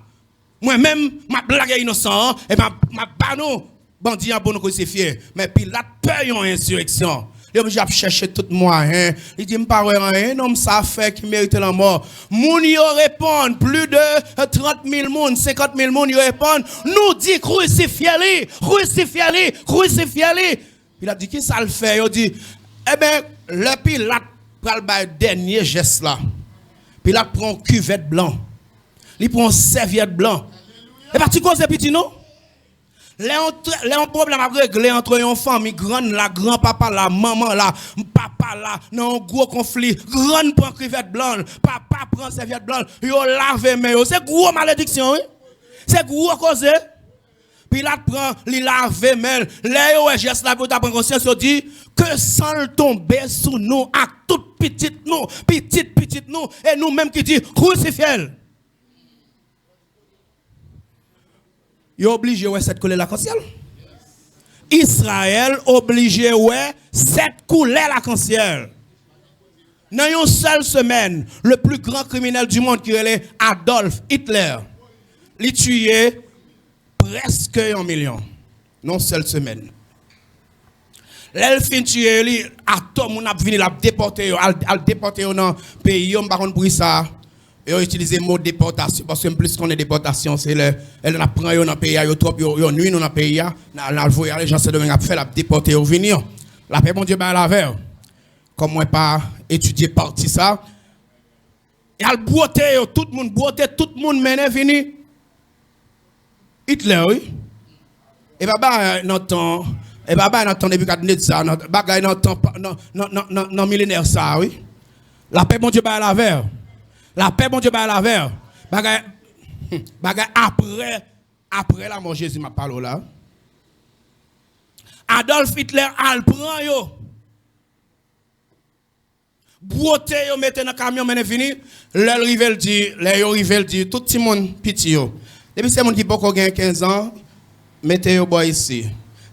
Moi-même, ma blague innocent, et ma banon, bandit pour nous crucifier. Mais Pilate paye une insurrection. Il est obligé de chercher tout moyen. Il dit, pas rien, homme ça fait qui mérite la mort. Moun y répond, plus de 30 000 moun, 50 000 moun y répond, nous dit crucifiez-les, crucifiez-les, crucifiez-les. Il a dit, qui ça le fait? Il dit, eh bien, le Pilate prend le dernier geste là. Pilate prend une cuvette blanc. Il prend une serviette blanc. Et pas tu causes petit non? Les problème à régler entre une famille grande, la grand-papa, la maman, la papa, là, dans un gros conflit. Grande prend crevette blanche, papa prend serviette blanche, yo lave mais c'est gros malédiction, oui? C'est gros cause. Puis là prend, il lave mais les yo geste là pour ta prendre conscience, yo dit que sans tomber sous nous à toute petite nous, petite nous et nous même qui dit crucifiez. Ils sont obligés de cette couleur l'arc-en-ciel. Israël obligé de cette couleur l'arc-en-ciel. Dans une seule semaine, le plus grand criminel du monde qui est Adolf Hitler, il a tué presque 1 million. Non seule semaine. L'elfin tué, il a venu déporter dans le pays, on ne peut ça. Et on utilise le mot déportation parce que plus qu'on est déportation, c'est elle n'a pris dans le pays, il trop nuit dans le pays, la voyage les gens se demandent faire la déporter au venir. La paix bon Dieu ben la vers. Comme moi pas étudier partie ça. Et al beauté tout le monde mène vini. Hitler oui. Et baba notre depuis qu'a donné ça, notre bagaille non millénaire ça oui. La paix bon Dieu ben la vers. La paix, bon Dieu, va la vers. Bagay après la mort Jésus m'a parlé là. Adolf Hitler al prend yo. Beauté yo mette dans camion men fini. Le rivel dit tout le monde petit yo. Depuis ces monde qui pas gain 15 ans, mettez yo boy ici.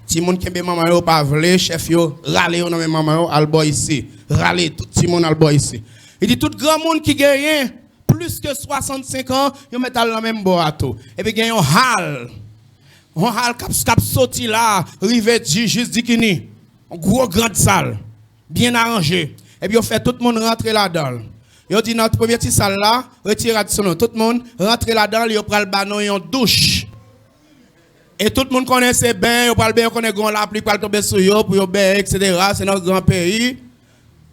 Ti monde qui be maman yo pas vle, chef yo rale yo dans maman yo al boy ici. Rale tout ti monde al boy ici. Il dit tout grand monde qui gagne plus que 65 ans, ils mettent dans le même boato. Et puis il y a un hall cap sorti là, rive juste dikini. Un gros grande salle, bien arrangé. Et puis on fait tout le monde rentrer là-dedans. Ils dit notre première petite salle là, retirez son tout le monde rentrer là-dedans, ils prend le banon en douche. Et tout le monde connaît ses bains, ils parlent bien connaît grand la pluie pour tomber sur eux pour yo bain, etc. C'est notre grand pays.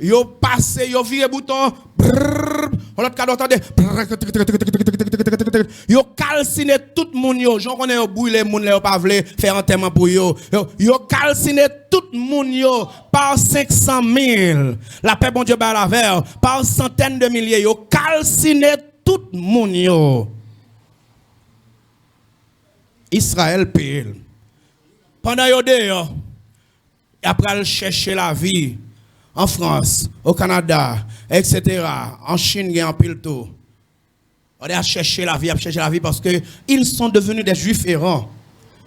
Yo passé, yo viré bouton. Brrr, l'autre cadre entendez. Yo calciné tout moun yo, j'en connais yo brûler moun là pas vle faire enterrement pour yo. Yo calciné tout moun yo par 500 000. La paix bon Dieu ba la verre par centaines de milliers yo calciné tout moun yo. Israël paye. Pendant yo dehors, après chercher la vie en France, au Canada, etc. En Chine, il y a un pile tout. On a cherché la vie, parce que ils sont devenus des juifs errants.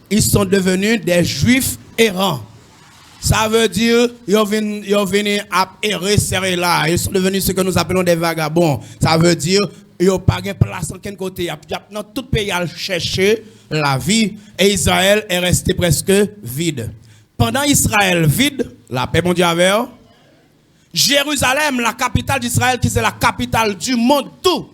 Ils sont devenus des juifs errants. Ça veut dire ils ont venu à errer, serrer là. Ils sont devenus ce que nous appelons des vagabonds. Ça veut dire ils n'ont pas de place en quel côté. Dans tout pays, ils ont cherché la vie et Israël est resté presque vide. Pendant Israël vide, la paix mon Dieu avec eux, Jérusalem, la capitale d'Israël, qui c'est la capitale du monde, tout.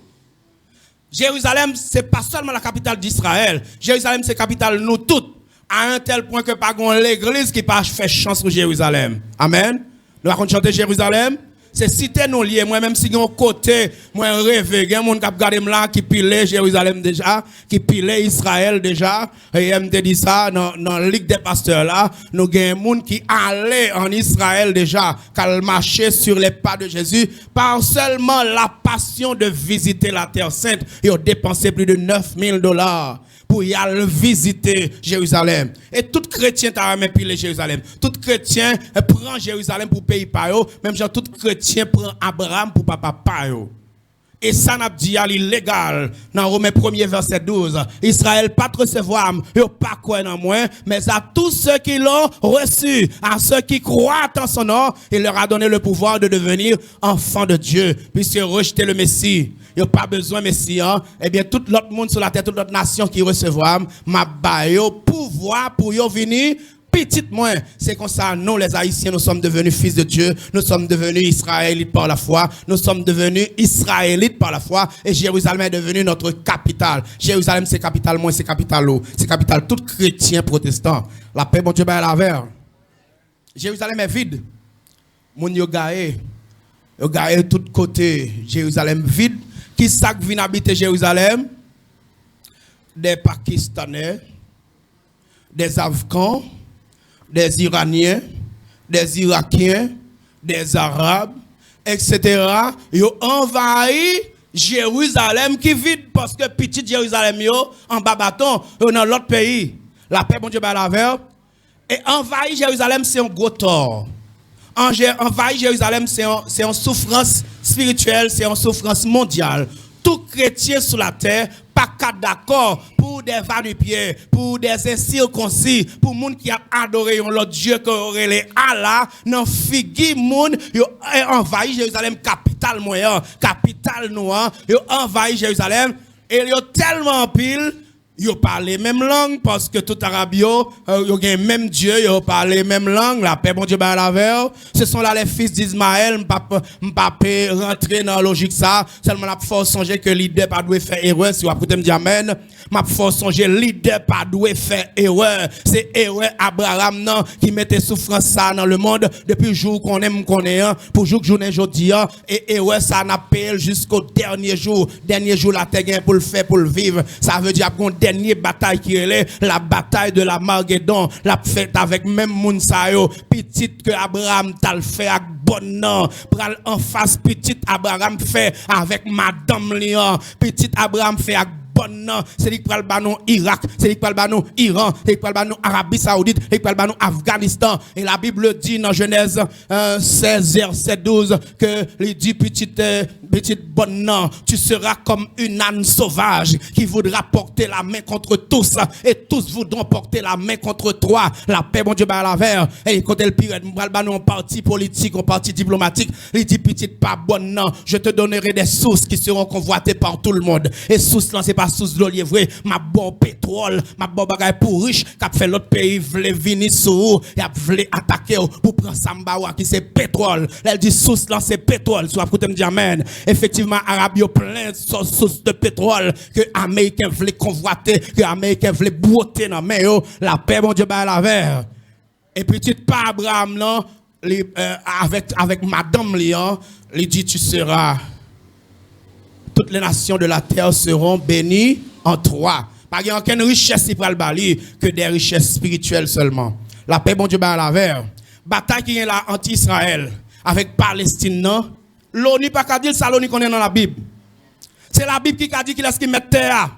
Jérusalem, c'est pas seulement la capitale d'Israël. Jérusalem, c'est la capitale nous toutes. À un tel point que pas l'église qui pas fait chance sur Jérusalem. Amen. Nous allons chanter Jérusalem. C'est cité nous liés. Moi-même, si j'ai un côté, moi, rêve, il y a un monde qui a regardé là, qui pilait Jérusalem déjà, qui pilait Israël déjà. Et il me dit ça, dans la Ligue des pasteurs là, nous avons un monde qui allait en Israël déjà, qui a marché sur les pas de Jésus, par seulement la passion de visiter la Terre Sainte. Ils ont dépensé plus de $9,000 pour y aller visiter Jérusalem. Et tout chrétien t'a même pilé Jérusalem. Tout chrétien prend Jérusalem pour payer par eux. Même genre tout chrétien prend Abraham pour papa par eux. Et ça n'a dit à l'illégal. Dans Romains 1er verset 12. Israël pas te recevoir, pas quoi dans moi, mais à tous ceux qui l'ont reçu, à ceux qui croient en son nom, il leur a donné le pouvoir de devenir enfants de Dieu, puisque rejeter le Messie. Il n'y a pas besoin de Messie. Eh bien, tout l'autre monde sur la terre, toute l'autre nation qui recevra, m'a baillé pouvoir pour y venir. Petite moins, c'est comme ça, nous les Haïtiens, nous sommes devenus fils de Dieu, nous sommes devenus Israélites par la foi, nous sommes devenus Israélites par la foi, et Jérusalem est devenu notre capitale. Jérusalem, c'est capitale moins, c'est capitale haut, c'est capitale tout chrétien protestant. La paix, bon Dieu, ben la verre. Jérusalem est vide. Moun yo gaé tout côté. Jérusalem vide. Qui s'ak vient habiter Jérusalem? Des Pakistanais, des Afghans, des Iraniens, des Irakiens, des Arabes, etc. Ils ont envahi Jérusalem qui vide parce que petit Jérusalem yo en bas bâton dans l'autre pays. La paix bon Dieu ba la verre. Et envahir Jérusalem c'est un gros tort. Envahir Jérusalem, c'est une souffrance spirituelle, c'est une souffrance mondiale. Tout chrétien sur la terre, pas qu'à d'accord pour des va-nu-pieds, pour des incirconcis, pour les gens qui a adoré l'autre Dieu que aurait les Allah, non figi moun, yo envahi Jérusalem, capitale moyen, capitale noire, yo envahi Jérusalem, et yo tellement pile. Yo parlent même langue parce que tout arabio yo gen même Dieu, yo parlent même langue, la paix bon Dieu ba la verre. Ce sont là les fils d'Ismaël, m'pa rentrer dans logique ça, seulement la faut songer que leader pas doit faire erreur, si vous pouvez me dire amen. M'a faut songer leader pas doit faire erreur. C'est erreur Abraham non qui mettait souffrance ça dans le monde depuis jour qu'on aime qu'on est pour jour que journée jodi et erreur ça n'a payé jusqu'au dernier jour la terre pour le faire pour le vivre. Ça veut dire qu'on dernière bataille qui est la bataille de la Marguedon, la fête avec même moun sa yo, petite que Abraham t'a fait avec bonne nom, pral en face petite Abraham fait avec madame Lian, petite Abraham fait avec bonne nom, c'est lui qui parle banon Irak, c'est lui qui parle banon Iran, c'est lui qui parle banon Arabie Saoudite, c'est lui qui parle banon Afghanistan. Et la Bible dit dans Genèse 16 verset 12 que il dit petite bonne nom, tu seras comme une âne sauvage qui voudra porter la main contre tous et tous voudront porter la main contre toi. La paix bon Dieu ba la verre. Et quand elle pire parle banon un parti politique, un parti diplomatique, il dit petite pas bonne nom, je te donnerai des sources qui seront convoitées par tout le monde. Et source là c'est pas sous de l'eau vrai, ma bon pétrole, ma bon bagay pour riche, qu'a fait l'autre pays vle venir sous et a vle attaquer pour prendre Sambawa qui c'est pétrole. Elle dit source là c'est pétrole. Soit écoutez me dire amen. Effectivement Arabie plein de sources de pétrole que américain vle convoiter, que américain vle boiter dans main yo. La paix bon Dieu ba la verre. Et petite pas Abraham là avec madame Lian, il dit tu seras toutes les nations de la terre seront bénies en toi. Pas qu'il y a aucune richesse qui prend le bali que des richesses spirituelles seulement. La paix, bon Dieu, bah la verre. Bataille qui est là anti-Israël avec Palestine, non? L'ONU pas qu'à dire ça, l'ONU qu'on est dans la Bible. C'est la Bible qui a dit qu'il laisse qu'il mette terre.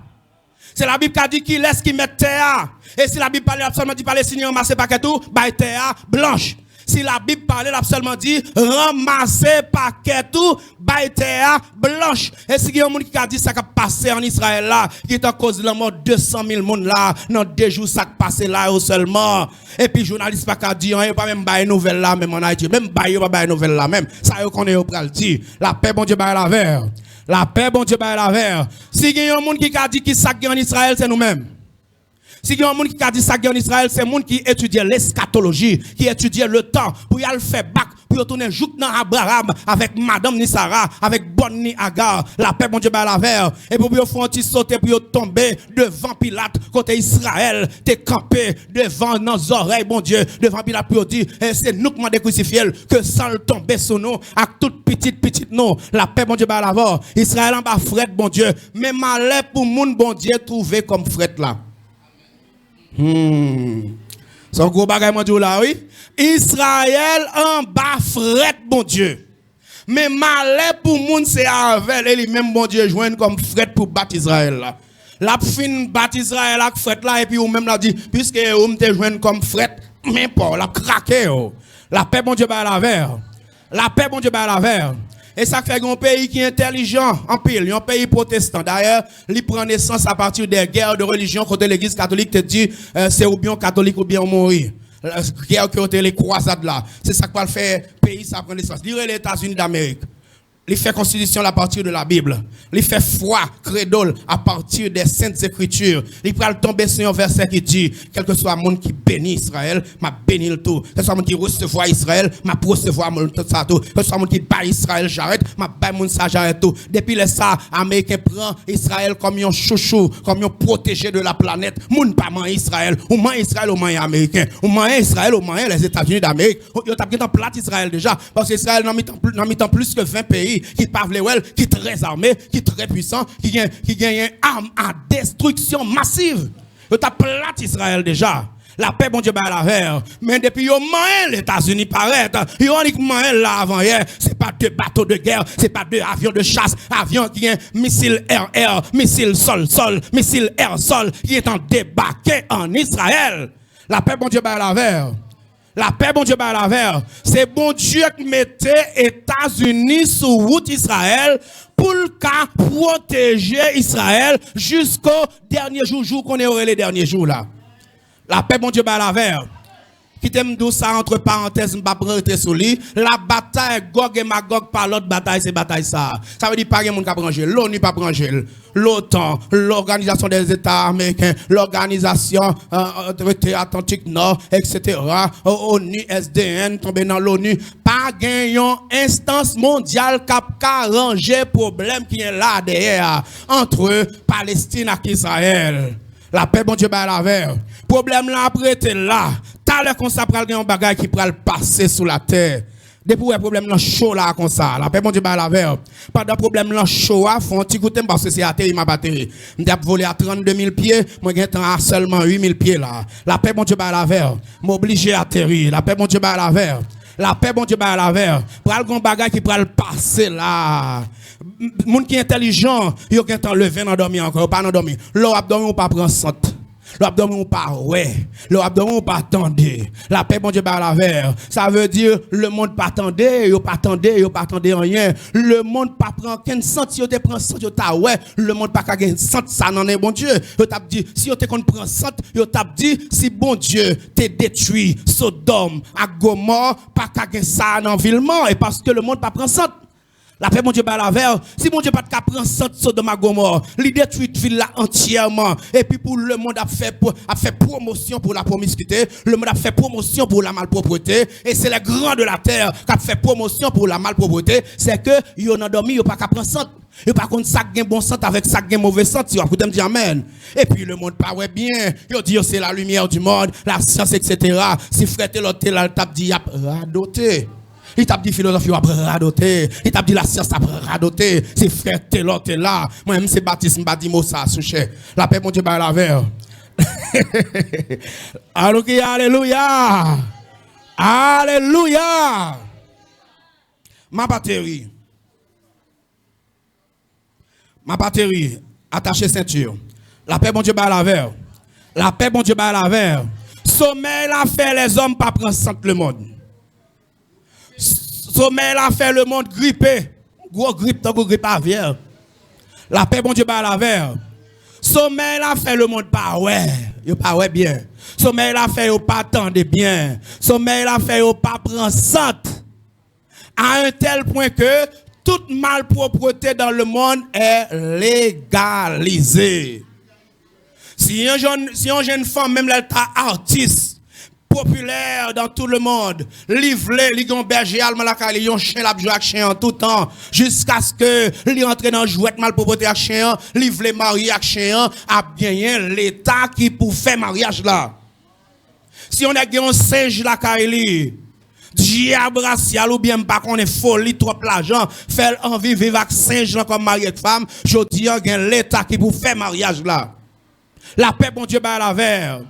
C'est la Bible qui a dit qu'il laisse qu'il mette terre. Et si la Bible parle absolument dit Palestiniens ramasser paquet tout, bah terre blanche. Si la Bible parle absolument dit ramasser paquet tout, bah terre blanche. Et si il y a un monde qui a dit ça qui a passé en Israël là, qui est en cause de la mort 200 000 monde là, dans 2 jours ça qui passé là seulement. Et puis journaliste pas qu'à dire, pas même bailler nouvelle là même en Haïti, même bailler pas bailler nouvelle là même. Ça yo connaît au pral dit. La paix bon Dieu bailler la verre. La paix, bon Dieu, bah la verre. Si il y a un monde qui a dit qu'il s'est en Israël, c'est nous-mêmes. Si il y a un monde qui a dit ça en Israël, c'est un monde qui étudie l'eschatologie, qui étudie le temps, pour y aller faire bac, pour y tourner jouk dans Abraham, avec Madame ni Sarah, avec Bonne ni Agar, la paix, bon Dieu, bah la verre. Et pour y faire un petit sauter, pour y tomber devant Pilate, côté Israël, t'es campé devant nos oreilles, bon Dieu, devant Pilate, pour dire, c'est nous qui m'avons crucifié, que sans le tomber sur nous, avec toute petite nous, la paix, bon Dieu, bah la verre. Israël en bas fret, bon Dieu, mais malheur pour moun, bon Dieu, trouvé comme fret là. Son gros bagay mon Dieu là, oui. Israël en bas fret, bon Dieu. Mais malheur pour moun c'est avec et lui-même, bon Dieu, joindre comme fret pour battre Israël là. La fin battre Israël avec fret là, et puis ou même l'a dit, puisque ou te joindre comme fret, mais pas, la craqué. La paix, bon Dieu, bah la verre. La paix, bon Dieu, bah la verre. Et ça fait un pays qui est intelligent, en pile, un pays protestant. D'ailleurs, il prend naissance à partir des guerres de religion quand l'église catholique te dit c'est ou bien catholique ou bien mourir. Guerre qui ont les croisades là. C'est ça qui va faire pays ça prend naissance. Dire les États-Unis d'Amérique. Il fait constitution à partir de la Bible. Il fait foi, crédole à partir des saintes écritures. Il peut tomber sur un verset qui dit, quel que soit le monde qui bénit Israël, m'a béni le tout. Quel que soit le monde qui recevoir Israël, m'a recevoir tout ça tout. Quel que soit le monde qui bat Israël, j'arrête, m'a bat mon ça, j'arrête tout. Depuis le ça, Américain prend Israël comme un chouchou, comme un protégé de la planète. Moun pas man Israël, ou man Israël ou man Américain. Ou man Israël ou man les États-Unis d'Amérique. Yo t'a bien en plat Israël déjà, parce que Israël n'a mis en plus que 20 pays. Qui parle qui est très armé, qui est très puissant, qui gagne une arme à destruction massive. Vous avez plat Israël déjà. La paix, bon Dieu, bah la verre. Mais depuis yo man les États-Unis paraît, yo uniquement là avant hier, c'est pas 2 bateaux de guerre, c'est pas 2 avions de chasse, avions qui ont missile air-air, missile sol-sol, missile air-sol, qui est en débarqué en Israël. La paix, bon Dieu, bah la verre. La paix, bon Dieu, bah la verre. C'est bon Dieu qui mettait États-Unis sur route Israël pour le cas protéger Israël jusqu'au dernier jour qu'on est les derniers jours là. La paix, bon Dieu, bah la verre. Qui t'aime d'où ça entre parenthèses, m'pa prêter sur lui. La bataille Gog et Magog par l'autre bataille, c'est bataille ça. Ça veut dire pas qu'il y a monde qui prend l'ONU pas prend l'OTAN, l'Organisation des États américains, l'Organisation Traité Atlantique Nord, etc. ONU, SDN, tombé dans l'ONU. Pas gagnant instance mondiale qui a arrangé problème qui est là derrière entre Palestine et Israël. La paix, bon Dieu, bah la verre. Problème là après t'es là. T'as l'air qu'on s'apprend un bagage qui prend le passer sous la terre. Depuis le problème là chaud là comme ça. La paix, bon Dieu, bah la verre. Pendant problème là chaud à fond petit goûter parce que c'est atterri ma batterie. M'd'a volé à 32 000 pieds, moi j'ai temps à seulement 8 000 pieds là. La paix, bon Dieu, bah la verre. M'obligé à atterrir. La paix, bon Dieu, bah la verre. La paix, bon Dieu, bah la verre. Pral gon bagage qui pral passer là. Moun qui est intelligent, yo gen temps lever nan dormi encore, pas nan dormi. L'eau abdomen ou pas prend sante. L'eau abdomen ou pas ouais. L'eau abdomen ou pas attendre. La paix, bon Dieu, bah la verre. Ça veut dire le monde pas attendre, yo pas attendre rien. Le monde pas prend 15 cent, yo te prend 100, yo ta ouais. Le monde pas ka gen 100, ça n'en est bon Dieu. Yo t'a dit si yo te kon prend 100, yo t'a dit si bon Dieu te détruit Sodome, à Gomorrhe, pas ka gen ça dans villement et parce que le monde pas prend 100. La paix, mon Dieu, bah la verre. Si mon Dieu pas de prendre 100 Sodome à Gomorrhe, il détruit ville là entièrement. Et puis pour le monde a fait promotion pour la promiscuité, le monde a fait promotion pour la malpropreté. Et c'est les grands de la terre qui a fait promotion pour la malpropreté. C'est que yo nan dormi, yo pas qu'à prendre 100. Yo pas contre ça gain bon sang avec ça gain mauvais sang. Tu vas me dire amen. Et puis le monde pas ouais bien. Yo dit c'est la lumière du monde, la science, etc. Si frère l'autre là t'a dit y a radoté. Il t'a dit philosophie après radoter. Il t'a dit la science après radoter. C'est frère t'es là. Moi-même c'est baptiste, m'a dit ça souché. La paix mon Dieu par la verre. Alléluia. Alléluia. Ma batterie. Attachez ceinture. La paix, bon Dieu, par la verre. La paix, bon Dieu, par la verre. Sommeil l'a fait les hommes pas prendre centre le monde. Sommeil l'a fait le monde grippé. Gros grippe, tant que grippe aviaire. La paix, bon Dieu, par la verre. Sommeil l'a fait le monde pas ouais. Yo pas ouais bien. Sommeil l'a fait yo pas attendre bien. Sommeil l'a fait yo pas prendre centre. À un tel point que toute malpropreté dans le monde est légalisée. Si un jeune femme, même elle est artiste, populaire dans tout le monde, livré, li gon berger allemand la kali, yon chien la jouer avec chien en tout temps, jusqu'à ce que li entre dans jouette malpropreté avec chien, livré marié avec chien, a bien l'état qui pour faire mariage là. Si on a un singe la kali, diable racial ou bien pas qu'on est folie trop l'argent fait envie vivre avec singe comme mari et femme je dis a l'état qui pour faire mariage là la paix bon Dieu par la verre.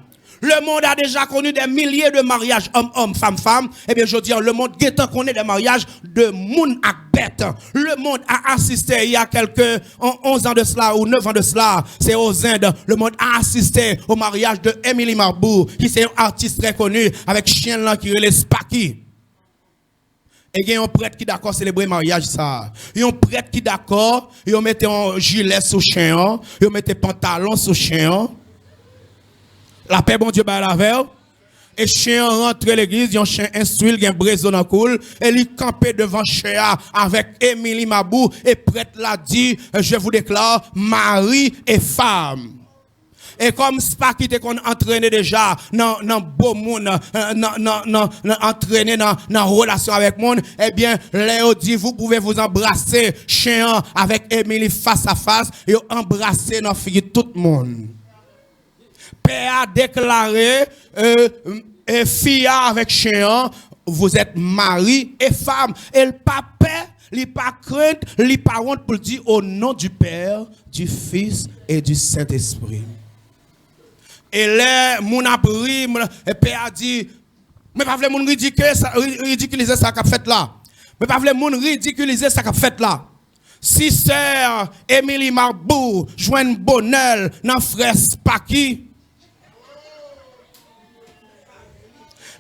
Le monde a déjà connu des milliers de mariages homme-homme, femme-femme. Eh bien, je dis, le monde guettant connaît des mariages de moun ak bête. Le monde a assisté il y a quelques 11 ans de cela ou 9 ans de cela. C'est aux Indes. Le monde a assisté au mariage de Emily Marbou, qui c'est un artiste très connu, avec chien là qui est Spaki. Et il y a un prêtre qui d'accord célébrer le mariage ça. Il y a un prêtre qui d'accord, il mette un gilet sous chien, il mette pantalon sous chien. La paix, bon Dieu, par la verre. Et chien rentre l'église, il y a un chien instruit, il y a un bréson en cool. Et il campé devant chien avec Émilie Mabou. Et prêtre l'a dit, je vous déclare, mari et femme. Et comme Spaki était qu'on entraîné déjà dans beau monde, entraîné dans relation avec monde, eh bien, Léo dit, vous pouvez vous embrasser, chien avec Émilie face à face, et embrasser nos filles tout le monde. Père a déclaré, fille avec chien, vous êtes mari et femme. Et le papa, il pas crainte, il pas honte pour dire au nom du Père, du Fils et du Saint-Esprit. Et là, mon abri, le Père a dit, mais pas voulez mon ridiculiser ça qu'a fait là. Mais pas voulez mon ridiculiser ça qu'a fait là. Si sœur Émilie Marbou joigne bonheur dans frère Spaki.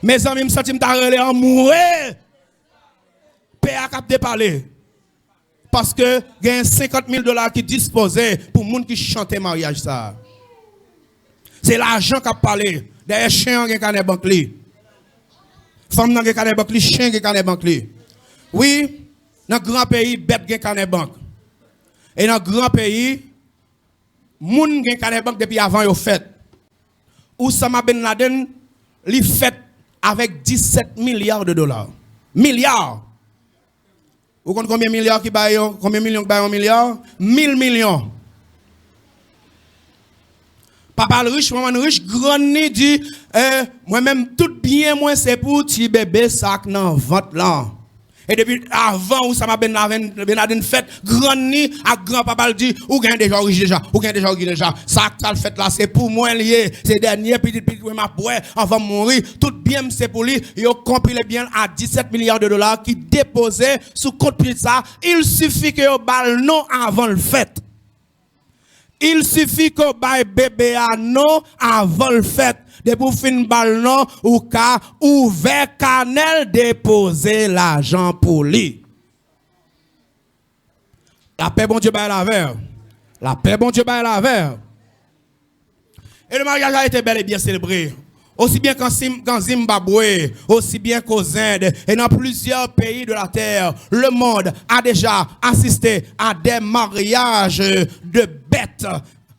Mes amis me sentent m'tarrelé en mourir. Père a parler. Parce que il y a $50,000 qui disposés pour les gens qui chantent mariage ça. C'est l'argent qui a parlé. Derrière chien qui a banque li. Femme qui a banque li, chien qui a banque li. Oui, dans grand pays bête qui a banque. Et dans grand pays moun qui a banque depuis avant yo fait. Oussama Ben Laden li fait avec 17 milliards de dollars. Milliards. Vous comprenez combien de milliards qui baillent, combien de millions qui baillent un milliard? 1000 millions. Papa le riche, maman riche, grand ni dit, moi-même, tout bien, moi, c'est pour petit bébé sac dans ventre là. Et depuis avant où ça m'a Ben Laden fait, grand ni, à grand papa le dit, ou gagne déjà riche déjà, ou gagne déjà, ça que le fait là, c'est pour moi lié, c'est dernier petit m'a boire avant de mourir, tout bien c'est pour lui, il a compilé bien à 17 milliards de dollars qui déposait sous compte de ça, il suffit que vous balle non avant le fait. Il suffit qu'on baille bébé à non avant le fait. De pour fin balle non ou ka ouvert canal déposer l'argent pour lui. La paix bon Dieu baille la verre. La paix bon Dieu baille la verre. Et le mariage a été bel et bien célébré. Aussi bien qu'en Zimbabwe, aussi bien qu'aux Indes et dans plusieurs pays de la terre, le monde a déjà assisté à des mariages de bêtes,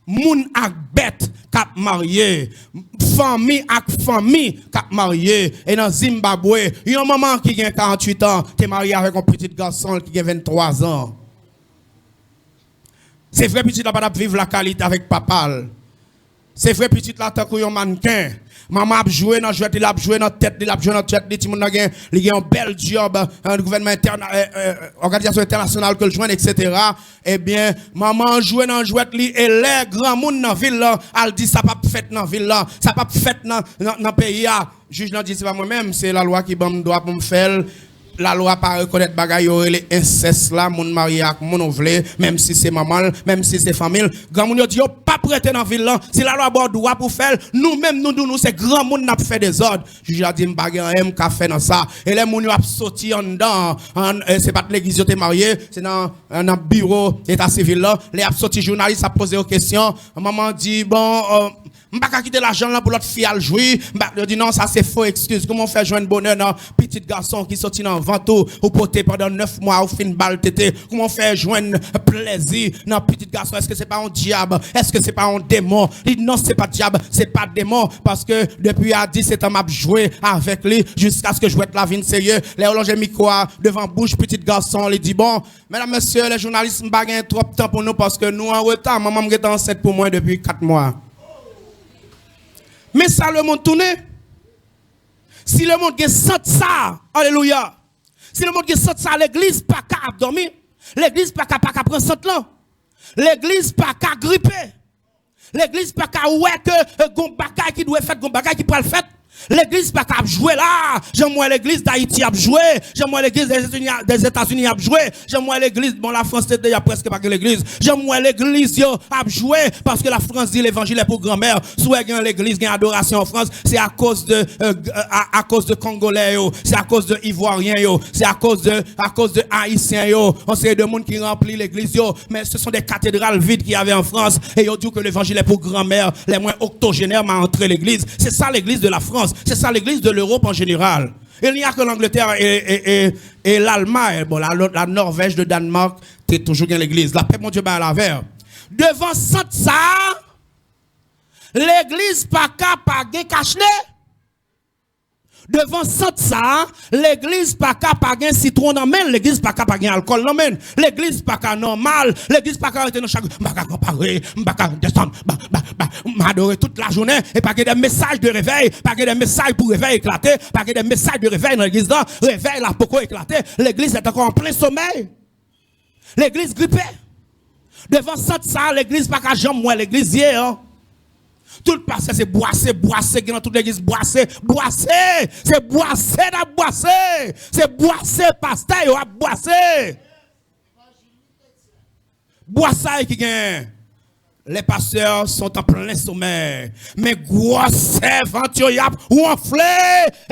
moun ak bêtes k'ap marié, famille ak famille k'ap marié. Et dans Zimbabwe, il y a un maman qui a 48 ans, qui est marié avec un petit garçon qui a 23 ans. C'est vrai, petit là, pas vivre la qualité avec papa. C'est vrai, petit là, tant qu'on mannequin. Maman a joué dans jouet, il a joué dans tête, il a joué dans tête, il a un bel job, un gouvernement organisation internationale que le joint, etc. Eh bien, maman a joué dans jouet, et les grands monde dans la ville, elle dit ça pas fait dans la ville, ça pas fait dans le pays. Juge n'a dit c'est pas moi-même, c'est la loi qui me doit pour me faire. La loi pas reconnaître bagaille les inceste là mon marié avec mon vle même si c'est maman même si c'est famille grand moun yo dit yo pas prêter dans ville là si la loi bon droit pour faire nous même nous c'est grand monde n'a fait des ordres juge a dit m'bagay M qu'a fait dans ça et les moun yo a sorti en dedans c'est pas l'église yo t'es marié c'est dans un bureau état civil là les a sorti journaliste a posé aux questions maman dit bon m'pa quitter l'argent là pour l'autre fille à jouer m'pa dit non ça c'est faux excuse comment faire joindre bonheur dans petit garçon qui sorti dans vento ou porter pendant 9 mois ou fin balle tété comment faire joindre plaisir dans petit garçon est-ce que c'est pas un diable est-ce que c'est pas un démon il dit non c'est pas diable c'est pas démon parce que depuis à 17 ans m'a joué avec lui jusqu'à ce que je vois la vie sérieux les allongé micro devant bouche petit garçon il dit bon mesdames messieurs les journalistes m'pa gain trop de temps pour nous parce que nous en retard maman m'est enceinte pour moi depuis 4 mois. Mais ça le monde tourne. Si le monde sent ça, alléluia. Si le monde sent ça, l'église pas qu'à dormir. L'église pas qu'à prendre ça là. L'église pas qu'à gripper. L'église pas qu'à ouais que gon bagay qui doit faire gon bagay qui peut le faire. L'église pas qu'à jouer là. J'aime moi l'église d'Haïti a joué. J'aime moi l'église des États-Unis a joué. J'aime moi l'église bon la France c'était presque pas que l'église. J'aime moi l'église yo a joué parce que la France dit l'évangile est pour grand-mère. Soit gagne l'église gagne adoration en France, c'est à cause de Congolais yo, c'est à cause de Ivoiriens yo, c'est à cause de Haïtiens yo. On sait de monde qui remplit l'église yo, mais ce sont des cathédrales vides qu'il y avait en France et yo dit que l'évangile est pour grand-mère, les moins octogénaires m'a entré l'église. C'est ça l'église de la France. C'est ça l'église de l'Europe en général. Il n'y a que l'Angleterre et l'Allemagne, bon, la Norvège, le Danemark, tu es toujours dans l'église. La paix, mon Dieu, à la verre. Devant ça, l'église pas capable de cacher. Devant ça, l'église pas capable de citron dans main, l'église pas capable de alcool dans main, l'église pas capable normal, l'église pas capable de chaque pas comparer, pas descendre, m'adorer toute la journée et pas des messages de réveil, pas des messages pour réveil éclater, pas des messages de réveil dans l'église là, réveil là pourquoi éclater, l'église est encore en plein sommeil. L'église grippée. Devant ça, l'église pas capable jamais moi l'église hier. Tout le passé, c'est boissé, dans toute l'église, boissé, c'est boissé, c'est boissé, pasteur, a boissé. Boissé qui gagne. Les pasteurs sont en plein sommeil. Mais grosse aventure ou enflé.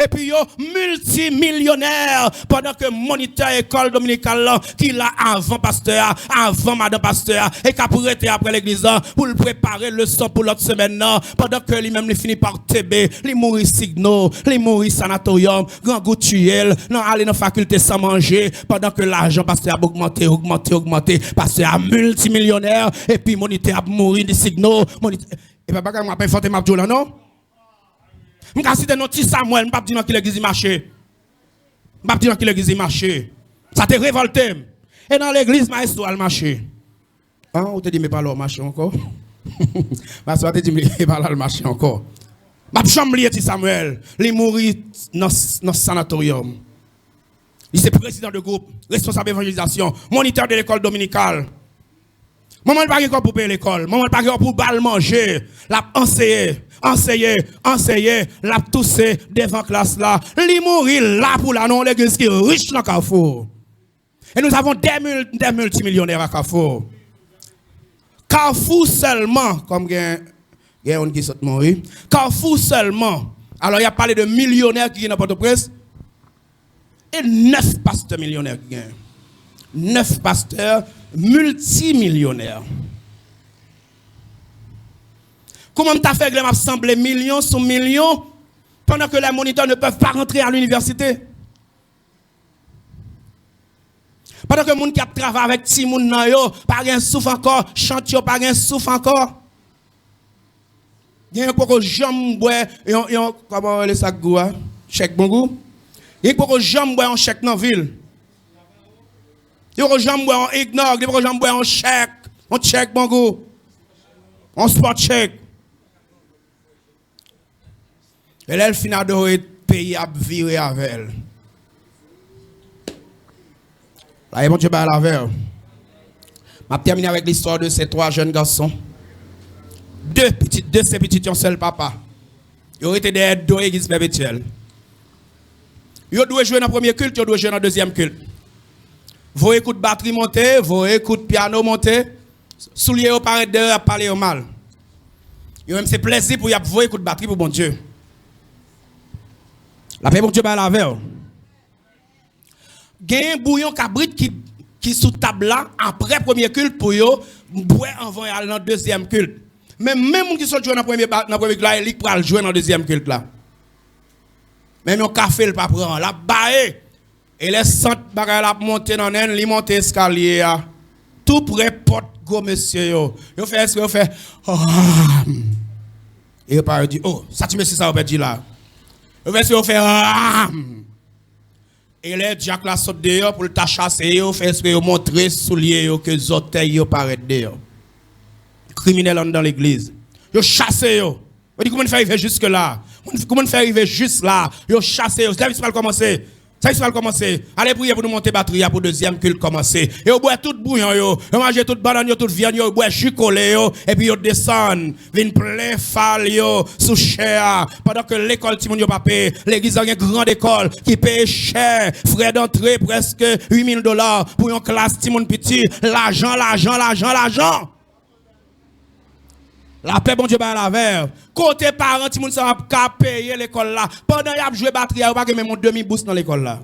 Et puis yo multimillionnaire. Pendant que moniteur école dominicale qui l'a avant pasteur, avant madame pasteur, et qui a prêté après l'église pour le préparer le sang pour l'autre semaine. Pendant que lui-même il finit par TB, il mourit Signo, il mourit sanatorium, grand gouttuel, non aller dans faculté sans manger. Pendant que l'argent pasteur a augmenté. Pasteur a multimillionnaire. Et puis moniteur a mourir des signaux et papa quand m'a pas forté m'a là non m'ka citer non petit Samuel m'pa dire qui l'église marché m'pa dire qui l'église marché ça te révolté et dans l'église maestro al marché on te dit mais pas là marché encore parce que te dit mais pas là marché encore m'a chambre petit Samuel il mourit dans sanatorium il est président de groupe responsable d'évangélisation moniteur de l'école dominicale. Maman n'a pas encore pour payer l'école. Maman n'a pas encore pour balle manger. L'a enseigné, l'a toussé devant classe là. Li mourir là pour la non l'église qui est riche dans Carrefour. Et nous avons des multimillionnaires à Carrefour. Carrefour seulement, comme il y a un qui saute mourir. Carrefour seulement. Alors il y a parlé de millionnaires qui sont dans Port-au-Prince. Et 9 pasteurs millionnaires qui gagnent. 9 pasteurs multimillionnaires. Comment t'as fait que les semblé millions sur millions pendant que les moniteurs ne peuvent pas rentrer à l'université? Pendant que les gens qui travaillent avec Timoun Nayo, pas un souffle encore, chantier, pas un souffle encore. Il y a un peu de jambes, comment les sacs goût, chèque bon goût. Il y a un peu de jambes, en chèque dans la ville. Il y a des gens qui ont ignore, il y a des gens qui ont chèque bon goût, on sport chèque. Et là, elle finit d'adorer pays à virer avec elle. Là, bon Dieu, bah, la veille. Je vais terminer avec l'histoire de ces 3 jeunes garçons. 2 ces petits, un seul papa. Ils ont été des deux églises perpétuelles. Ils doivent jouer dans le premier culte, ils doivent jouer dans le deuxième culte. Vous écoutez batterie monter, vous écoutez piano monter, souliers au paraît de parler au mal. Ils même c'est plaisir pour vous écouter batterie pour bon Dieu. La paix bon Dieu, bah la veille. Il y a un bouillon cabrit qui sous table là, après premier culte pour yo, boire avant aller dans le deuxième culte. Mais même qui sont joués dans le premier culte là, il peut jouer dans le deuxième culte là. Même un café le pas prend, la bae et les centres bagay la monter dans un, li monter escalier tout près porte go monsieur yo. Yo fait ce que yo fait. Et yo pas dit oh, ça tu me ça on dit là. Yo fait ce yo fait et les Jack la saute dehors pour le ta chasser yo fait ce que yo montrer soulier yo que orteils yo paraît dehors. Criminel dans l'église. Yo chassé yo. On dit comment faire arriver jusque là? Comment faire arriver juste là? Yo chassé yo. Ça va commencer. Ça va commencer. Allez prier pour nous monter batterie pour deuxième culte commencer. Et on boit tout bouillon yo. On mange toute banane yo, toute viande yo, on boit chocolat yo et puis on descend, vinn plein fal yo sous cher pendant que l'école ti moun yo pa paye. L'église a une grande école qui paye cher, frais d'entrée presque $8,000 pour une classe ti moun petit. L'argent. La paix, bon Dieu, bah la verre. Côté parents, tout le monde va payer l'école là. Pendant qu'il a joué batterie, il n'y a pas même mon demi-boost dans l'école là.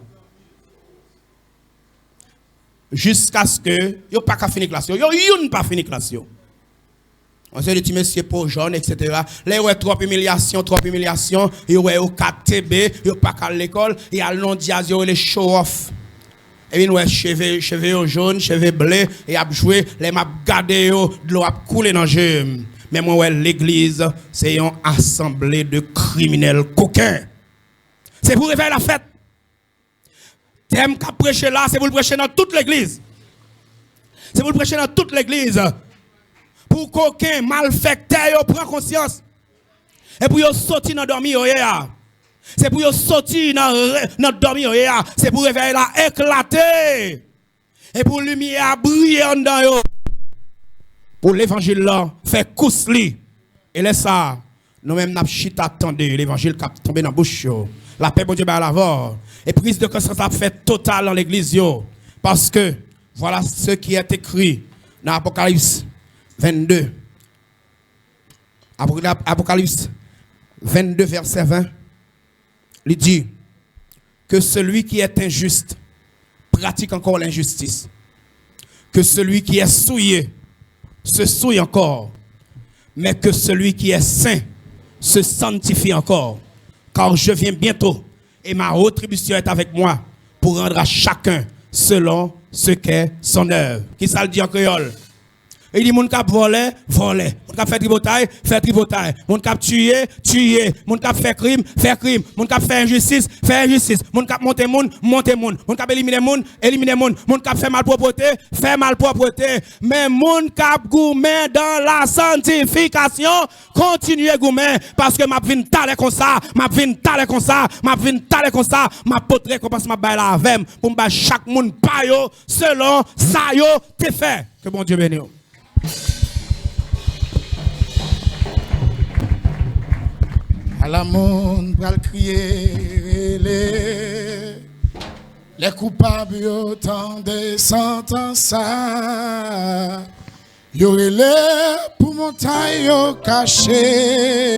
Jusqu'à ce que, il n'y a pas qu'à finir classe. Il n'y a pas fini classe. On sait des petits messieurs pour jeunes, etc. Là, il y a trop humiliation. Il y a 4 TB, il n'y a pas qu'à l'école. Il y a le nom diaz, il y a les show-off. Et puis, nous avons cheveux jaunes, cheveux bleus, et il a joué, les m'a gardé, de l'eau a coulé dans le jeu. Mais moi, l'église, c'est une assemblée de criminels coquins. C'est pour réveiller la fête. Thème qu'a prêché là, c'est pour le prêcher dans toute l'église. C'est pour le prêcher dans toute l'église. Pour qu'aucun malfecteur prenne conscience. Et pour sortir dans dormir. C'est pour sortir dans dormir. C'est pour réveiller la éclater. Et pour lumière briller en dedans. Pour l'évangile là, fait cousli. Et laisse ça, nous-mêmes n'a chita attendez l'évangile qui a tombé dans la bouche. La paix, bon Dieu, à l'avant. Et prise de conscience a fait total dans l'église. Parce que, voilà ce qui est écrit dans Apocalypse 22. Apocalypse 22, verset 20. Il dit que celui qui est injuste pratique encore l'injustice. Que celui qui est souillé se souille encore, mais que celui qui est saint se sanctifie encore, car je viens bientôt et ma rétribution est avec moi pour rendre à chacun selon ce qu'est son œuvre. Qui ça le dit en créole? Il dit mon cap voler, mon cap fait tripotaille, mon cap tuer, mon cap fait crime, mon cap fait injustice, mon cap monter moun, mon cap éliminer moun, mon cap fait malpropreté, mais mon cap gourmet dans la sanctification, continuez gourmet parce que m'a vinn taler comme ça, m'a potré comme ça m'a bail la avec pour m'ba chaque moun pa yo selon ça yo te fait. Que bon Dieu bénisse. À la monde va crier les coupables autant des sentences y aurait les pour montagne caché.